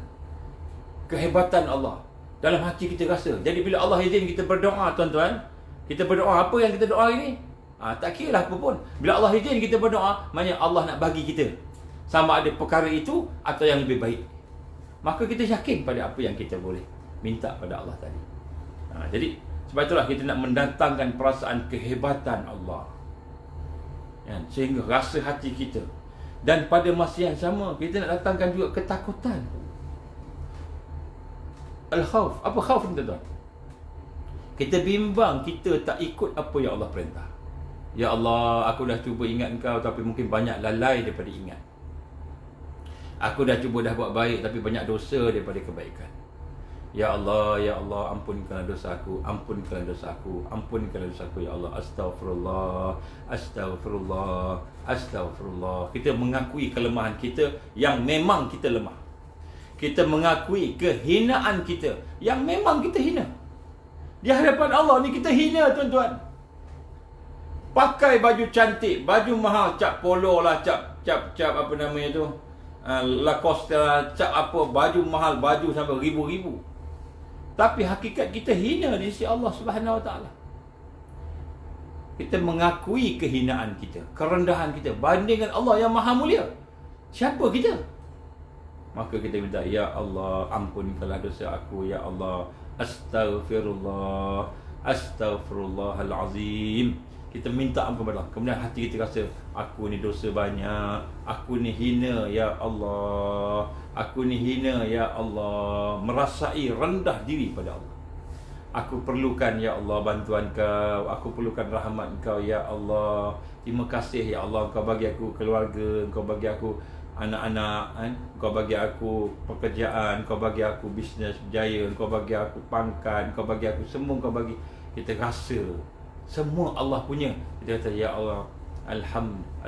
Kehebatan Allah. Dalam hati kita rasa. Jadi bila Allah izin kita berdoa, tuan-tuan, kita berdoa apa yang kita doa ini, tak kira lah apa pun. Bila Allah izin kita berdoa, maknanya Allah nak bagi kita. Sama ada perkara itu atau yang lebih baik. Maka kita yakin pada apa yang kita boleh minta pada Allah tadi. Jadi sebab itulah kita nak mendatangkan perasaan kehebatan Allah, sehingga rasa hati kita. Dan pada masa yang sama, kita nak datangkan juga ketakutan. Al-khawf. Apa khawf ni, tuan-tuan? Kita bimbang, kita tak ikut apa yang Allah perintah. Ya Allah, aku dah cuba ingat Engkau, tapi mungkin banyak lalai daripada ingat. Aku dah cuba dah buat baik, tapi banyak dosa daripada kebaikan. Ya Allah, ampunkanlah dosa aku, ampunkanlah dosa aku, ampunkanlah dosa aku, Ya Allah. Astaghfirullah, astaghfirullah, astaghfirullah. Kita mengakui kelemahan kita yang memang kita lemah. Kita mengakui kehinaan kita yang memang kita hina. Di hadapan Allah ni kita hina, tuan-tuan. Pakai baju cantik, baju mahal, cap polo lah, cap apa namanya tu, Lacoste lah, cap apa, baju mahal, baju sampai ribu-ribu. Tapi hakikat kita hina di sisi Allah Subhanahu Wa Taala. Kita mengakui kehinaan kita, kerendahan kita bandingkan Allah yang Maha Mulia. Siapa kita? Maka kita minta, Ya Allah, ampunkanlah dosa aku, Ya Allah. Astaghfirullah, astaghfirullahalazim. Kita minta ampun kepada Allah. Kemudian hati kita rasa, aku ni dosa banyak, aku ni hina, Ya Allah, aku ni hina, Ya Allah. Merasai rendah diri pada Allah. Aku perlukan ya Allah bantuan Kau, aku perlukan rahmat Kau ya Allah. Terima kasih ya Allah, Kau bagi aku keluarga, Kau bagi aku anak-anak, Kau bagi aku pekerjaan, Kau bagi aku bisnes berjaya, Kau bagi aku pangkat, Kau bagi aku semua, Kau bagi. Kita rasa semua Allah punya. Kita kata ya Allah,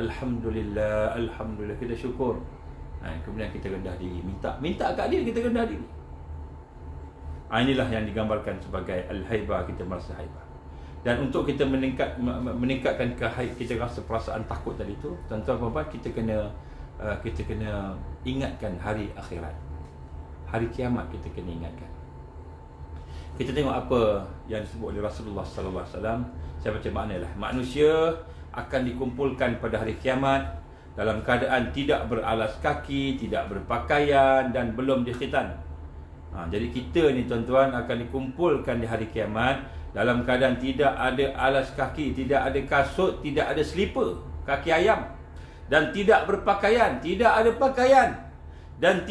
Alhamdulillah, Alhamdulillah. Kita syukur. Kemudian kita rendah diri, minta kat dia, kita rendah diri. Inilah yang digambarkan sebagai al-haibah, kita merasa haibah. Dan untuk kita meningkatkan kita rasa perasaan takut tadi tu, tuan-tuan puan-puan, kita kena ingatkan hari akhirat. Hari kiamat kita kena ingatkan. Kita tengok apa yang disebut oleh Rasulullah sallallahu alaihi wasallam. Saya baca maknalah. Manusia akan dikumpulkan pada hari kiamat dalam keadaan tidak beralas kaki, tidak berpakaian dan belum dikhitan. Jadi kita ni tuan-tuan akan dikumpulkan di hari kiamat dalam keadaan tidak ada alas kaki, tidak ada kasut, tidak ada selipar kaki ayam, dan tidak berpakaian, tidak ada pakaian, dan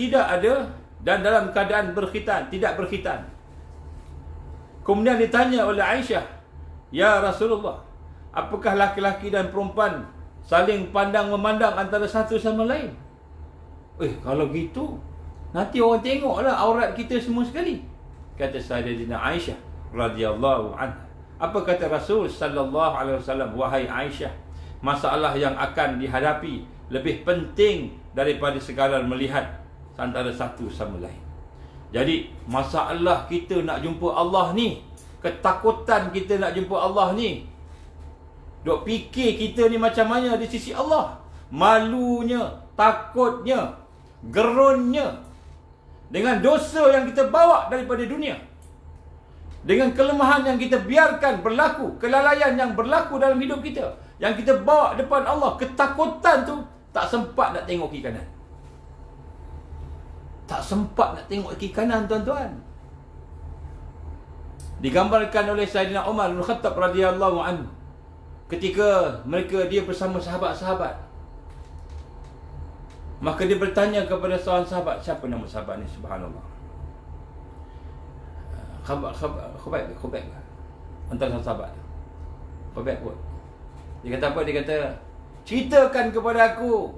dalam keadaan berkhitan, tidak berkhitan. Kemudian ditanya oleh Aisyah, "Ya Rasulullah, apakah laki-laki dan perempuan saling pandang memandang antara satu sama lain?" Kalau gitu nanti orang tengoklah aurat kita semua sekali. Kata Sayyidatina Aisyah radhiyallahu anha. Apa kata Rasul sallallahu alaihi wasallam? Wahai Aisyah, masalah yang akan dihadapi lebih penting daripada sekadar melihat antara satu sama lain. Jadi masalah kita nak jumpa Allah ni, ketakutan kita nak jumpa Allah ni, dok fikir kita ni macam mana di sisi Allah, malunya, takutnya, gerunnya, dengan dosa yang kita bawa daripada dunia, dengan kelemahan yang kita biarkan berlaku, kelalaian yang berlaku dalam hidup kita, yang kita bawa depan Allah, ketakutan tu tak sempat nak tengok kiri kanan. Tak sempat nak tengok kiri kanan, tuan-tuan. Digambarkan oleh Sayyidina Umar bin Khattab radhiyallahu anhu ketika dia bersama sahabat-sahabat. Maka dia bertanya kepada seorang sahabat, siapa nama sahabat ni, subhanallah, Khubayb, antara seorang sahabat Khubayb pun. Dia kata apa? Dia kata, ceritakan kepada aku,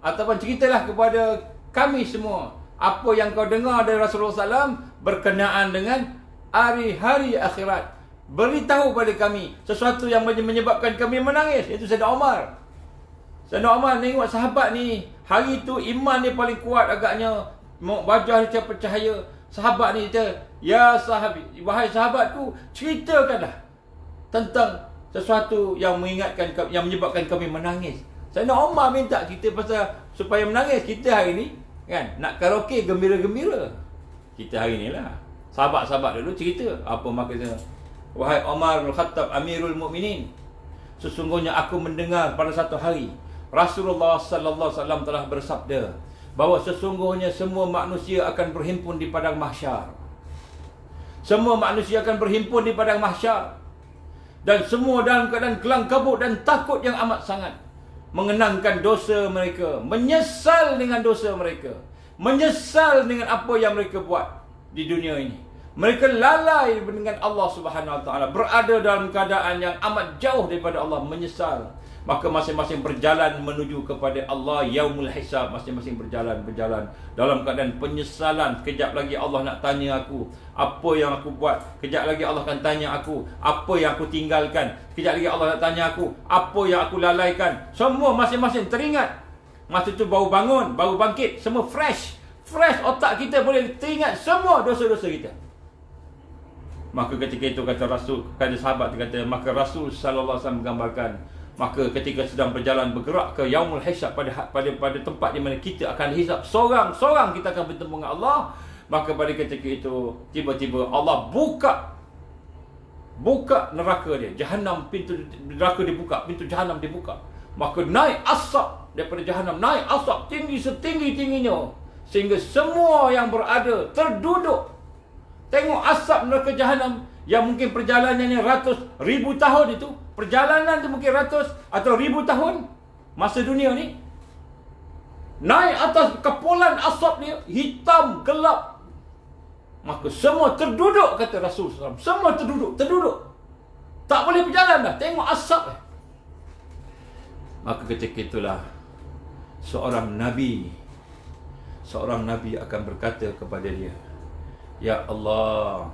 ataupun ceritalah kepada kami semua apa yang kau dengar dari Rasulullah SAW berkenaan dengan hari-hari akhirat. Beritahu pada kami sesuatu yang menyebabkan kami menangis. Itu Sayyidina Umar. Sayyidina Umar tengok sahabat ni, hari tu iman dia paling kuat agaknya, wajah dia percaya. Sahabat ni kata, "Ya sahabi, wahai sahabatku, ceritakanlah tentang sesuatu yang menyebabkan kami menangis." Sayyidina Umar minta kita pasal supaya menangis. Kita hari ni kan nak karaoke gembira-gembira. Kita hari ni lah. Sahabat-sahabat dulu cerita apa maknanya. "Wahai Umar bin Khattab Amirul Mukminin, sesungguhnya aku mendengar pada satu hari Rasulullah sallallahu alaihi wasallam telah bersabda bahawa sesungguhnya semua manusia akan berhimpun di padang mahsyar. Semua manusia akan berhimpun di padang mahsyar, dan semua dalam keadaan kelang kabut dan takut yang amat sangat, mengenangkan dosa mereka, menyesal dengan dosa mereka, menyesal dengan apa yang mereka buat di dunia ini. Mereka lalai dengan Allah Subhanahu Wa Taala, berada dalam keadaan yang amat jauh daripada Allah, menyesal. Maka masing-masing berjalan menuju kepada Allah yaumul hisab. Masing-masing berjalan dalam keadaan penyesalan. Kejap lagi Allah nak tanya aku apa yang aku buat. Kejap lagi Allah akan tanya aku apa yang aku tinggalkan. Kejap lagi Allah nak tanya aku apa yang aku lalaikan. Semua masing-masing teringat. Masa tu baru bangun, baru bangkit, semua fresh otak kita boleh teringat semua dosa-dosa kita. Maka ketika itu kata sahabat kata, maka Rasul sallallahu alaihi wasallam menggambarkan, maka ketika sedang berjalan bergerak ke yaumul hisab, pada tempat di mana kita akan hisab, seorang-seorang kita akan bertemu dengan Allah, maka pada ketika itu tiba-tiba Allah buka neraka dia, Jahannam, pintu neraka dibuka, pintu Jahannam dibuka, maka naik asap daripada Jahannam, naik asap tinggi setinggi-tingginya, sehingga semua yang berada terduduk tengok asap neraka Jahannam yang mungkin perjalanannya ratus ribu tahun. Itu perjalanan tu mungkin ratus atau ribu tahun masa dunia ni. Naik atas kepulan asap dia, hitam, gelap, Maka semua terduduk, kata Rasul SAW. Semua terduduk. Tak boleh berjalan dah. Tengok asap. Maka ketika itulah seorang Nabi akan berkata kepada dia, Ya Allah,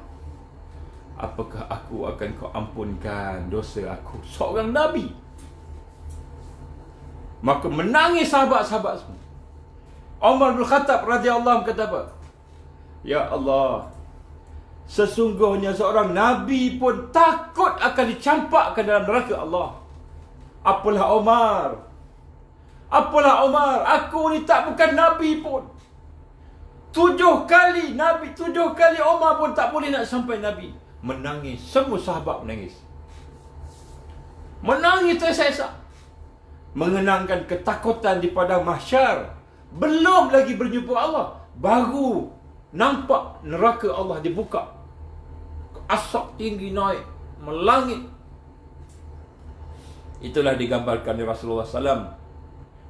apakah aku akan kau ampunkan dosa aku? Seorang Nabi. Maka menangis sahabat-sahabat semua. Umar bin Khattab radhiyallahu anhu kata apa? Ya Allah, sesungguhnya seorang Nabi pun takut akan dicampakkan dalam neraka Allah. Apalah Umar, aku ni tak bukan Nabi pun. 7 kali Nabi, 7 kali Umar pun tak boleh nak sampai Nabi. Menangis, semua sahabat menangis. Menangis tersesak, mengenangkan ketakutan di padang mahsyar. Belum lagi berjumpa Allah, baru nampak neraka Allah dibuka. Asap tinggi naik, melangit. Itulah digambarkan oleh Rasulullah SAW.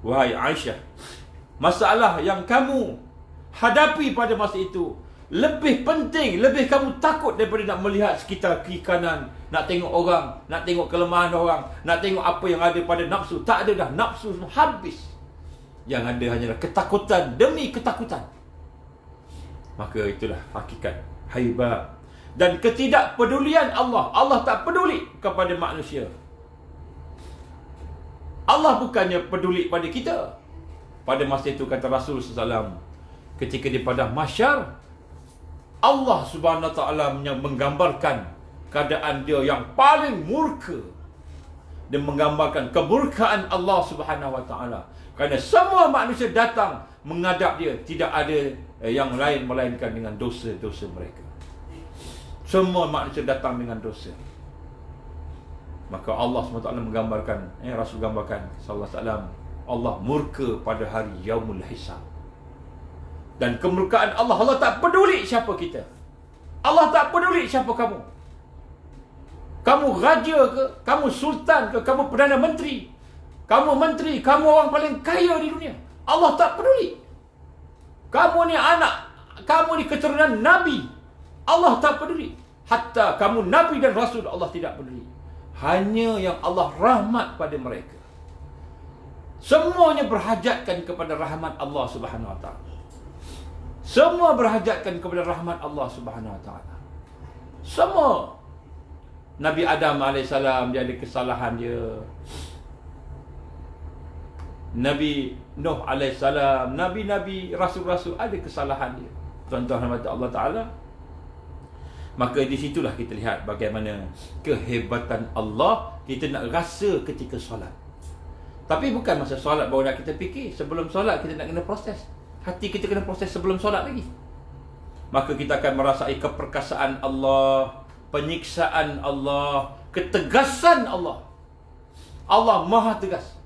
Wahai Aisyah, masalah yang kamu hadapi pada masa itu lebih penting, lebih kamu takut daripada nak melihat sekitar kiri kanan, nak tengok orang, nak tengok kelemahan orang, nak tengok apa yang ada pada nafsu. Tak ada dah, nafsu semua habis. Yang ada hanyalah ketakutan demi ketakutan. Maka itulah hakikat haibah dan ketidakpedulian Allah. Allah tak peduli kepada manusia. Allah bukannya peduli pada kita. Pada masa itu kata Rasul SAW, ketika di padang mahsyar, Allah Subhanahu Wa Taala menggambarkan keadaan dia yang paling murka dan menggambarkan kemurkaan Allah Subhanahu Wa Taala. Kerana semua manusia datang menghadap dia, tidak ada yang lain melainkan dengan dosa-dosa mereka. Semua manusia datang dengan dosa. Maka Allah SWT menggambarkan, Rasul gambarkan sallallahu alaihi wasallam, Allah murka pada hari Yaumul Hisab. Dan kemurkaan Allah, Allah tak peduli siapa kita. Allah tak peduli siapa kamu. Kamu raja ke, kamu sultan ke, kamu perdana menteri, kamu menteri, kamu orang paling kaya di dunia, Allah tak peduli. Kamu ni anak, kamu ni keturunan Nabi, Allah tak peduli. Hatta kamu Nabi dan Rasul, Allah tidak peduli. Hanya yang Allah rahmat pada mereka. Semuanya berhajatkan kepada rahmat Allah Subhanahu Wa Taala. Semua berhajatkan kepada rahmat Allah Subhanahu Wa Taala. Semua. Nabi Adam AS, dia ada kesalahan dia. Nabi Nuh AS, Nabi-Nabi, Rasul-Rasul ada kesalahan dia. Tuan-tuan rahmat Allah Ta'ala. Maka di situlah kita lihat bagaimana kehebatan Allah kita nak rasa ketika solat. Tapi bukan masa solat baru nak kita fikir. Sebelum solat kita nak kena proses. Hati kita kena proses sebelum solat lagi. Maka kita akan merasai keperkasaan Allah, penyiksaan Allah, ketegasan Allah. Allah maha tegas.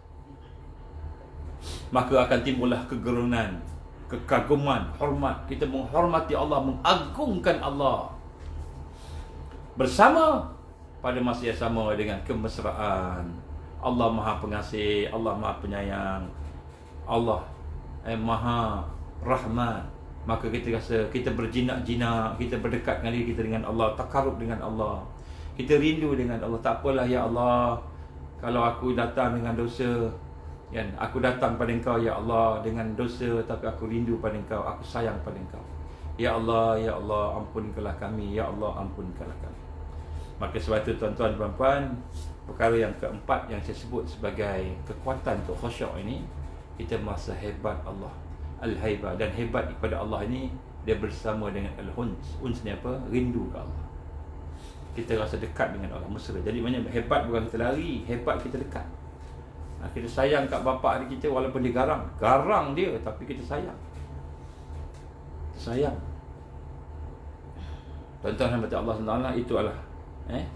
Maka akan timbullah kegerunan, kekaguman, hormat. Kita menghormati Allah, mengagungkan Allah. Bersama pada masa yang sama dengan kemesraan. Allah maha pengasih, Allah maha penyayang, Allah maha rahmat. Maka kita rasa kita berjinak-jinak, kita berdekat dengan diri kita dengan Allah, takarub dengan Allah, kita rindu dengan Allah. Tak apalah ya Allah, kalau aku datang dengan dosa, kan, aku datang pada Engkau ya Allah dengan dosa, tapi aku rindu pada Engkau, aku sayang pada Engkau. Ya Allah, ampunkanlah kami, ya Allah, ampunkanlah kami. Maka sebab itu tuan-tuan dan puan, perkara yang keempat yang saya sebut sebagai kekuatan untuk khusyuk ini, kita merasa hebat Allah, Al-Haibah. Dan hebat kepada Allah ini, dia bersama dengan Al-Huns. Huns ni apa? Rindu ke Allah. Kita rasa dekat dengan Allah, mesra. Jadi maknanya hebat bukan kita lari, hebat kita dekat. Kita sayang kat bapa adik kita walaupun dia garang dia, tapi kita sayang. Sayang. Tuan-tuan dan Allah SWT, itu adalah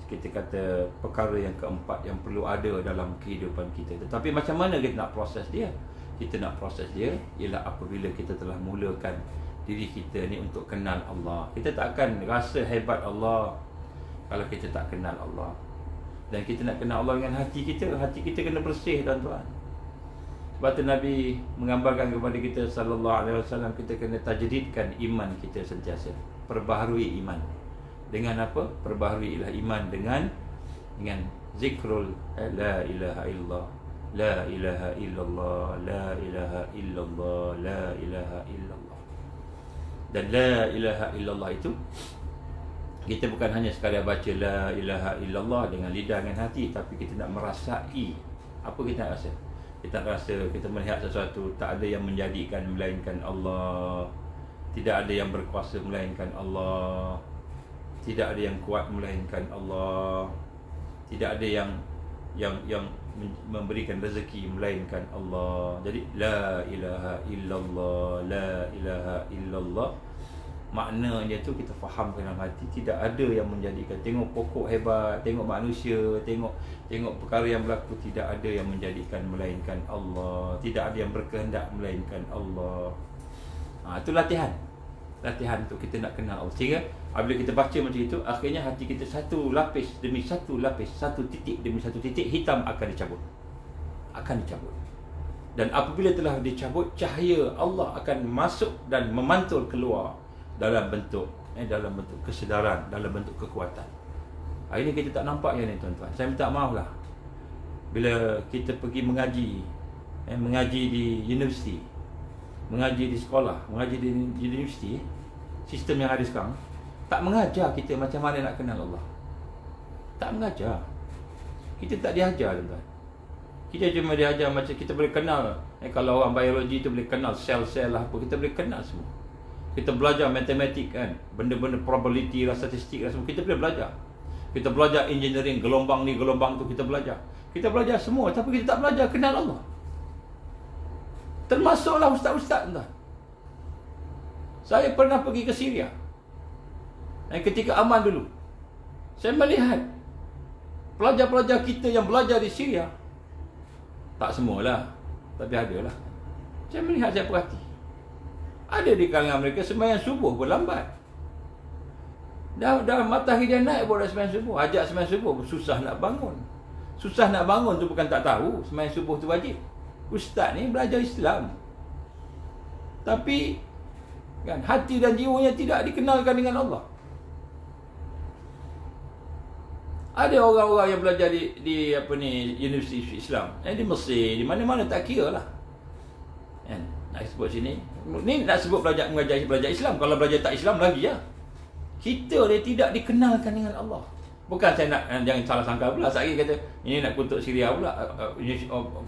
kita kata perkara yang keempat yang perlu ada dalam kehidupan kita. Tetapi macam mana kita nak proses dia? Kita nak proses dia ialah apabila kita telah mulakan diri kita ni untuk kenal Allah. Kita tak akan rasa hebat Allah kalau kita tak kenal Allah. Dan kita nak kenal Allah dengan hati kita. Hati kita kena bersih, tuan-tuan. Sebab tu Nabi menggambarkan kepada kita sallallahu alaihi wasallam, kita kena tajdidkan iman kita sentiasa. perbaharui iman. Dengan apa? Perbaharuilah iman dengan zikrul la ilaha illallah, la ilaha illallah, la ilaha illallah, la ilaha illallah. Dan la ilaha illallah itu kita bukan hanya sekadar baca la ilaha illallah dengan lidah, dengan hati, tapi kita nak merasai. Apa kita nak rasa? Kita nak rasa, kita melihat sesuatu, tak ada yang menjadikan melainkan Allah, tidak ada yang berkuasa melainkan Allah, tidak ada yang kuat melainkan Allah, tidak ada yang memberikan rezeki melainkan Allah. Jadi la ilaha illallah, la ilaha illallah, maknanya tu kita fahamkan dalam hati, tidak ada yang menjadikan. Tengok pokok hebat, tengok manusia, tengok perkara yang berlaku, tidak ada yang menjadikan melainkan Allah, tidak ada yang berkehendak melainkan Allah. Itu latihan tu kita nak kenal Allah. Sehingga apabila kita baca macam itu, akhirnya hati kita satu lapis demi satu lapis, satu titik demi satu titik hitam akan dicabut. Dan apabila telah dicabut, cahaya Allah akan masuk dan memantul keluar dalam bentuk kesedaran, dalam bentuk kekuatan. Hari ini kita tak nampak yang ni, tuan-tuan. Saya minta maaf lah, bila kita pergi mengaji di universiti, mengaji di sekolah, mengaji di universiti, sistem yang ada sekarang tak mengajar kita macam mana nak kenal Allah. Tak mengajar. Kita tak diajar, tuan-tuan. Kita cuma diajar macam kita boleh kenal. Kalau orang biologi tu boleh kenal sel-sel lah apa, kita boleh kenal semua. Kita belajar matematik kan, benda-benda probability lah, statistik lah semua, kita boleh belajar. Kita belajar engineering, gelombang ni, gelombang tu, kita belajar. Kita belajar semua, tapi kita tak belajar kenal Allah. Termasuklah ustaz-ustaz, tuan. Saya pernah pergi ke Syria. Ketika aman dulu, saya melihat pelajar-pelajar kita yang belajar di Syria, tak semualah, tapi adalah. Saya melihat, saya perhati, ada di kalangan mereka sembahyang subuh pun lambat. Dah matahari dah naik pun dah sembahyang subuh. Ajak sembahyang subuh susah nak bangun. Susah nak bangun tu bukan tak tahu sembahyang subuh tu wajib. Ustaz ni belajar Islam, tapi kan hati dan jiwanya tidak dikenalkan dengan Allah. Ada orang-orang yang belajar di universiti Islam, di Mesir, di mana-mana tak kira lah. Nak sebut sini, ni nak sebut belajar Islam. Kalau belajar tak Islam lagi ya. Kita dia tidak dikenalkan dengan Allah. Bukan saya nak, jangan salah sangka pula. Saya kata ini nak kutuk Syria pula,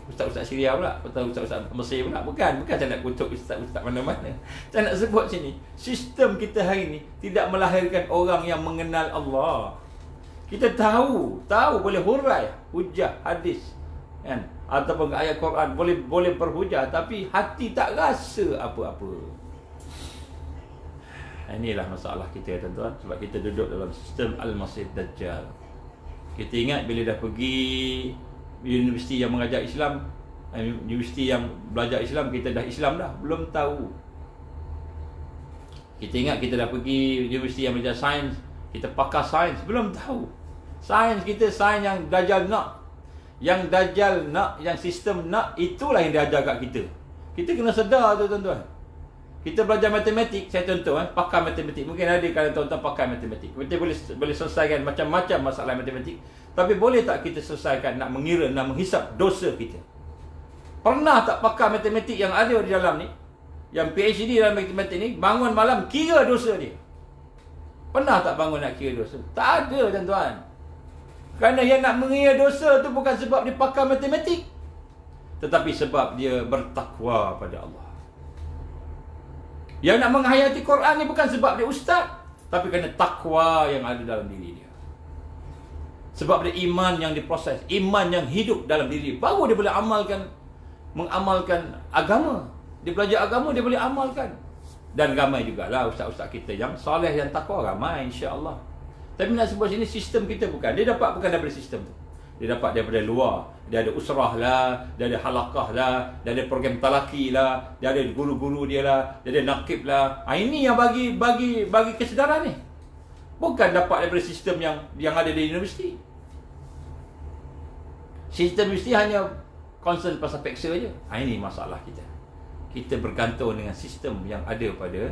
ustaz-ustaz Syria pula, atau ustaz-ustaz Mesir pula. Bukan saya nak kutuk ustaz-ustaz mana-mana. Saya nak sebut sini, sistem kita hari ni tidak melahirkan orang yang mengenal Allah. Kita tahu boleh hurai hujah hadis kan, ataupun ayat Quran, boleh berhujah, tapi hati tak rasa apa-apa. Inilah masalah kita, tuan-tuan, sebab kita duduk dalam sistem Al-Masih Dajjal. Kita ingat bila dah pergi universiti yang mengajar Islam, universiti yang belajar Islam, kita dah Islam dah, belum tahu. Kita ingat kita dah pergi universiti yang belajar sains, kita pakar sains, belum tahu. Sains kita, sains yang Dajjal nak. Yang Dajjal nak, yang sistem nak, itulah yang dia ajar kat kita. Kita kena sedar tu, tuan-tuan. Kita belajar matematik, saya contoh pakar matematik. Mungkin ada kalau tuan-tuan pakar matematik, kita boleh selesaikan macam-macam masalah matematik. Tapi boleh tak kita selesaikan nak mengira, nak menghisap dosa kita? Pernah tak pakar matematik yang ada di dalam ni, yang PhD dalam matematik ni, bangun malam kira dosa dia? Pernah tak bangun nak kira dosa? Tak ada, tuan-tuan. Kerana yang nak mengira dosa tu bukan sebab dia pakar matematik, tetapi sebab dia bertakwa pada Allah. Yang nak menghayati Quran ni bukan sebab dia ustaz, tapi kerana takwa yang ada dalam diri dia. Sebab dia iman yang diproses, iman yang hidup dalam diri, baru dia boleh mengamalkan agama. Dia belajar agama, dia boleh amalkan. Dan ramai jugalah ustaz-ustaz kita yang soleh, yang takwa, ramai insya-Allah. Tapi nak sebut sini, sistem kita bukan. Dia dapat bukan daripada sistem tu. Dia dapat daripada luar. Dia ada usrah lah, dia ada halakah lah, dia ada program talaki lah, dia ada guru-guru dia lah, dia ada nakib lah. Ini yang bagi kesedaran ni. Bukan dapat daripada sistem yang ada di universiti. Sistem universiti hanya concern pasal peksa je. Ini masalah kita. Kita bergantung dengan sistem yang ada pada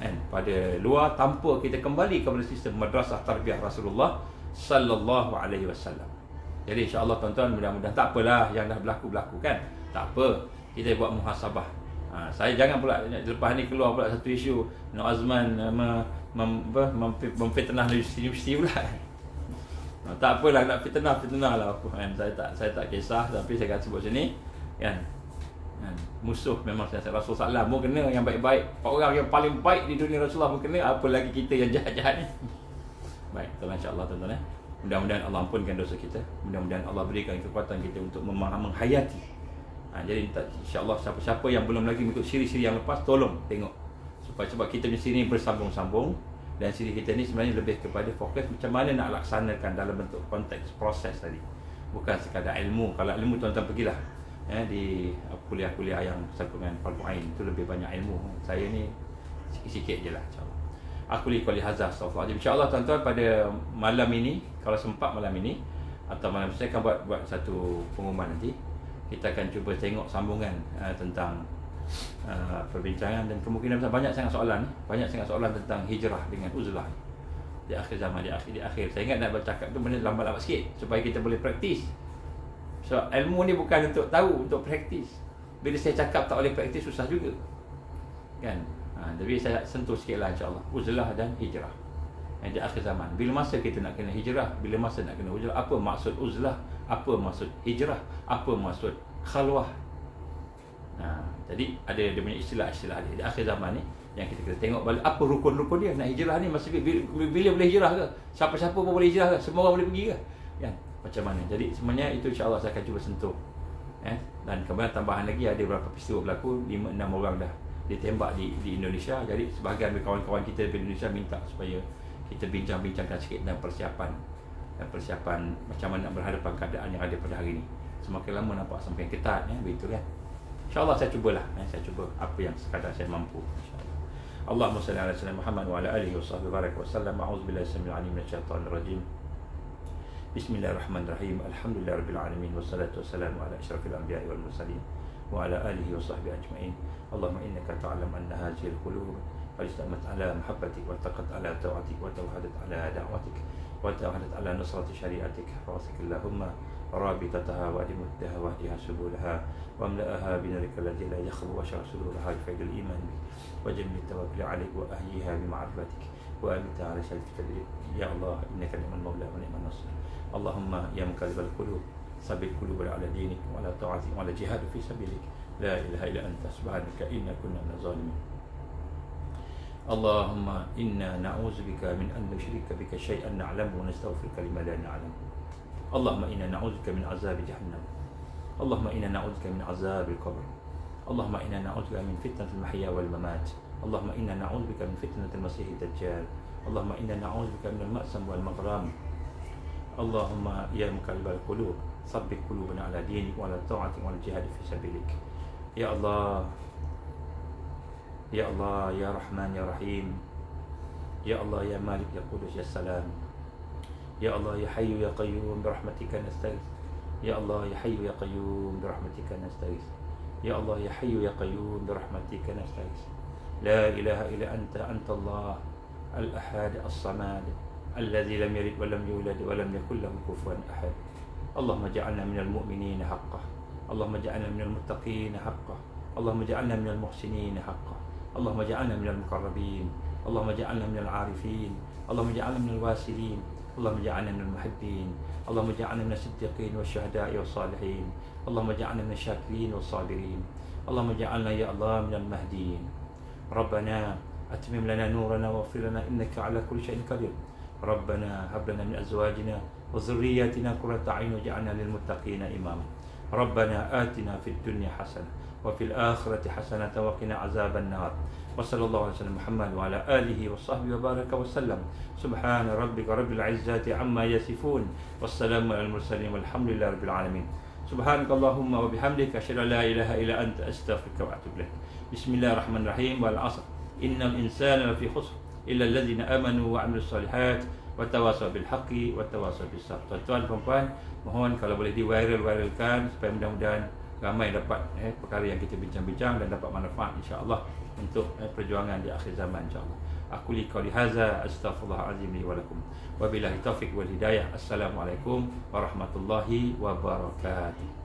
kan, pada luar, tanpa kita kembali kepada sistem madrasah tarbiyah Rasulullah sallallahu alaihi wasallam. Jadi insya-Allah tuan-tuan, mudah-mudahan tak apalah yang dah berlaku kan. Tak apa, kita buat muhasabah. Saya jangan pula lepas ni keluar pula satu isu Nok Azman memfitnah universiti pula. Tak apalah, nak fitnah lah apa kan. Saya tak kisah, tapi saya akan sebut sini kan. Musuh memang saya Rasulullah SAW pun kena yang baik-baik. Orang yang paling baik di dunia Rasulullah pun kena, apa lagi kita yang jahat-jahat ni. Baik, insya-Allah tuan-tuan. Mudah-mudahan Allah ampunkan dosa kita. Mudah-mudahan Allah berikan kekuatan kita untuk menghayati. Jadi insya-Allah siapa-siapa yang belum lagi mengikut siri-siri yang lepas, tolong tengok. Sebab kita di sini bersambung-sambung, dan siri kita ni sebenarnya lebih kepada fokus macam mana nak laksanakan dalam bentuk konteks proses tadi. Bukan sekadar ilmu. Kalau ilmu tuan-tuan pergilah di kuliah-kuliah yang bersangkut dengan Fardu Ain, itu lebih banyak ilmu. Saya ni sikit-sikit je lah, insya-Allah. Aku lihat hazah astagfirullah. InsyaAllah tuan-tuan, pada malam ini, kalau sempat malam ini atau malam saya akan buat satu pengumuman nanti. Kita akan cuba tengok sambungan tentang perbincangan, dan kemungkinan banyak sangat soalan tentang hijrah dengan uzlah di akhir zaman, di akhir. Saya ingat nak bercakap tu benda lambat-lambat sikit supaya kita boleh praktis. So ilmu ni bukan untuk tahu, untuk praktis. Bila saya cakap tak boleh praktis, susah juga kan. Tapi saya sentuh sikit lah, insyaAllah, uzlah dan hijrah di akhir zaman. Bila masa kita nak kena hijrah, bila masa nak kena uzlah, apa maksud uzlah, apa maksud hijrah, apa maksud khalwah. Jadi ada dia punya istilah-istilah dia di akhir zaman ni yang kita kena tengok balik apa rukun-rukun dia. Nak hijrah ni masa bila boleh hijrah ke? Siapa-siapa pun boleh hijrah ke? Semua orang boleh pergi ke? Kan? Macam mana? Jadi sebenarnya itu insya-Allah saya akan cuba sentuh. Dan kemudian tambahan lagi, ada beberapa peristiwa berlaku, 5-6 orang dah ditembak di Indonesia. Jadi sebahagian kawan-kawan kita di Indonesia minta supaya kita bincang-bincangkan sikit tentang persiapan macam mana nak berhadapan keadaan yang ada pada hari ini. Semakin lama nampak semakin ketat, begitu kan. InsyaAllah saya cubalah, saya cuba apa yang sekadar saya mampu, insyaAllah. Allahumma salli ala sayyidina Muhammad wa ala alihi wa sahbihi barak wa sallam. A'udzubillahi samil alim minasyaitonir rajim. Bismillahirrahmanirrahim. Alhamdulillahirabbil alamin, wassalatu wassalamu ala asyrafil anbiya'i wal mursalin wa ala alihi wa sahbihi ajma'in. Allahumma innaka ta'lam anna hadhihi al-qulub qad istamat ala mahabbatik wa taqat ala ta'atik wa tawhadat ala da'watik wa tawhadat ala nusrati syari'atik. Fawasik رابطتها وأدمتها واهدها سبلها واملأها بنورك الذي لا يخلو واشرح صدورها بفيض الإيمان بك وجمل التوكل عليك وأحييها بمعرفتك وأمتها على شرف تدريك. يا الله إنك نعم المولى ونعم النصير. اللهم يا مقلب القلوب ثبت قلوبنا على دينك وعلى طاعتك وعلى جهاد في سبيلك. لا إله إلا أنت سبحانك إنا كنا من الظالمين. اللهم إنا نعوذ بك من أن نشرك بك شيئا نعلمه ونستغفرك لما لا نعلم. اللهم إنا نعوذ بك من عذاب جهنم. اللهم إنا نعوذ بك من عذاب القبر. اللهم إنا نعوذ بك من فتنة المحيا والممات. اللهم إنا نعوذ بك من فتنة المسيح الدجال. اللهم إنا نعوذ بك من المأسم والمغرام. اللهم يا مقلب القلوب ثبت قلوبنا على دينك وعلى طاعتك وعلى الجهاد في سبيلك. يا الله يا الله يا رحمن يا رحيم. يا الله يا مالك يا قدوس يا سلام. يا الله يا حي يا قيوم برحمتك نستغيث. يا الله يا حي يا قيوم برحمتك نستغيث. يا الله يا حي يا قيوم برحمتك نستغيث. لا إله إلا أنت الله الأحد الصمد الذي لم يلد ولم يولد ولم يكن له كفوا أحد. اللهم اجعلنا من المؤمنين حقا. اللهم اجعلنا من المتقين حقا. اللهم اجعلنا من المحسنين حقا. اللهم اجعلنا من المقربين. اللهم اجعلنا من العارفين. اللهم اجعلنا من الواسلين. اللهم اجعلنا من المحبين. اللهم اجعلنا من الصديقين والشهداء والصالحين. اللهم اجعلنا من الشاكرين والصابرين. اللهم اجعلنا يا الله من المهديين. ربنا أتمم لنا نورنا واغفر لنا إنك على كل شيء قدير. ربنا هب لنا من أزواجنا وذرياتنا قرة أعين واجعلنا للمتقين إماما. ربنا آتنا في الدنيا حسنة وفي الآخرة حسنة وقنا عذاب النار. وصلى الله على سيدنا محمد وعلى آله وصحبه وبارك وسلم. سبحان ربك رب العزة عما يصفون والسلام على المرسلين والحمد لله رب العالمين. سبحانك اللهم وبحمدك أشهد أن لا إله إلا أنت أستغفرك وأتوب إليك. بسم الله الرحمن الرحيم. والعصر إن الإنسان لفي خسر إلا الذين آمنوا وعملوا الصالحات watawasau bil haqqi watawasau bis sabr. Tuan-tuan dan puan, mohon kalau boleh di-viralkan supaya mudah-mudahan ramai dapat perkara yang kita bincang-bincang dan dapat manfaat insya-Allah untuk perjuangan di akhir zaman insya-Allah. Aku li qouli hadza astaghfirullahalazim li wa lakum. Wabillahi taufiq wal hidayah. Assalamualaikum warahmatullahi wabarakatuh.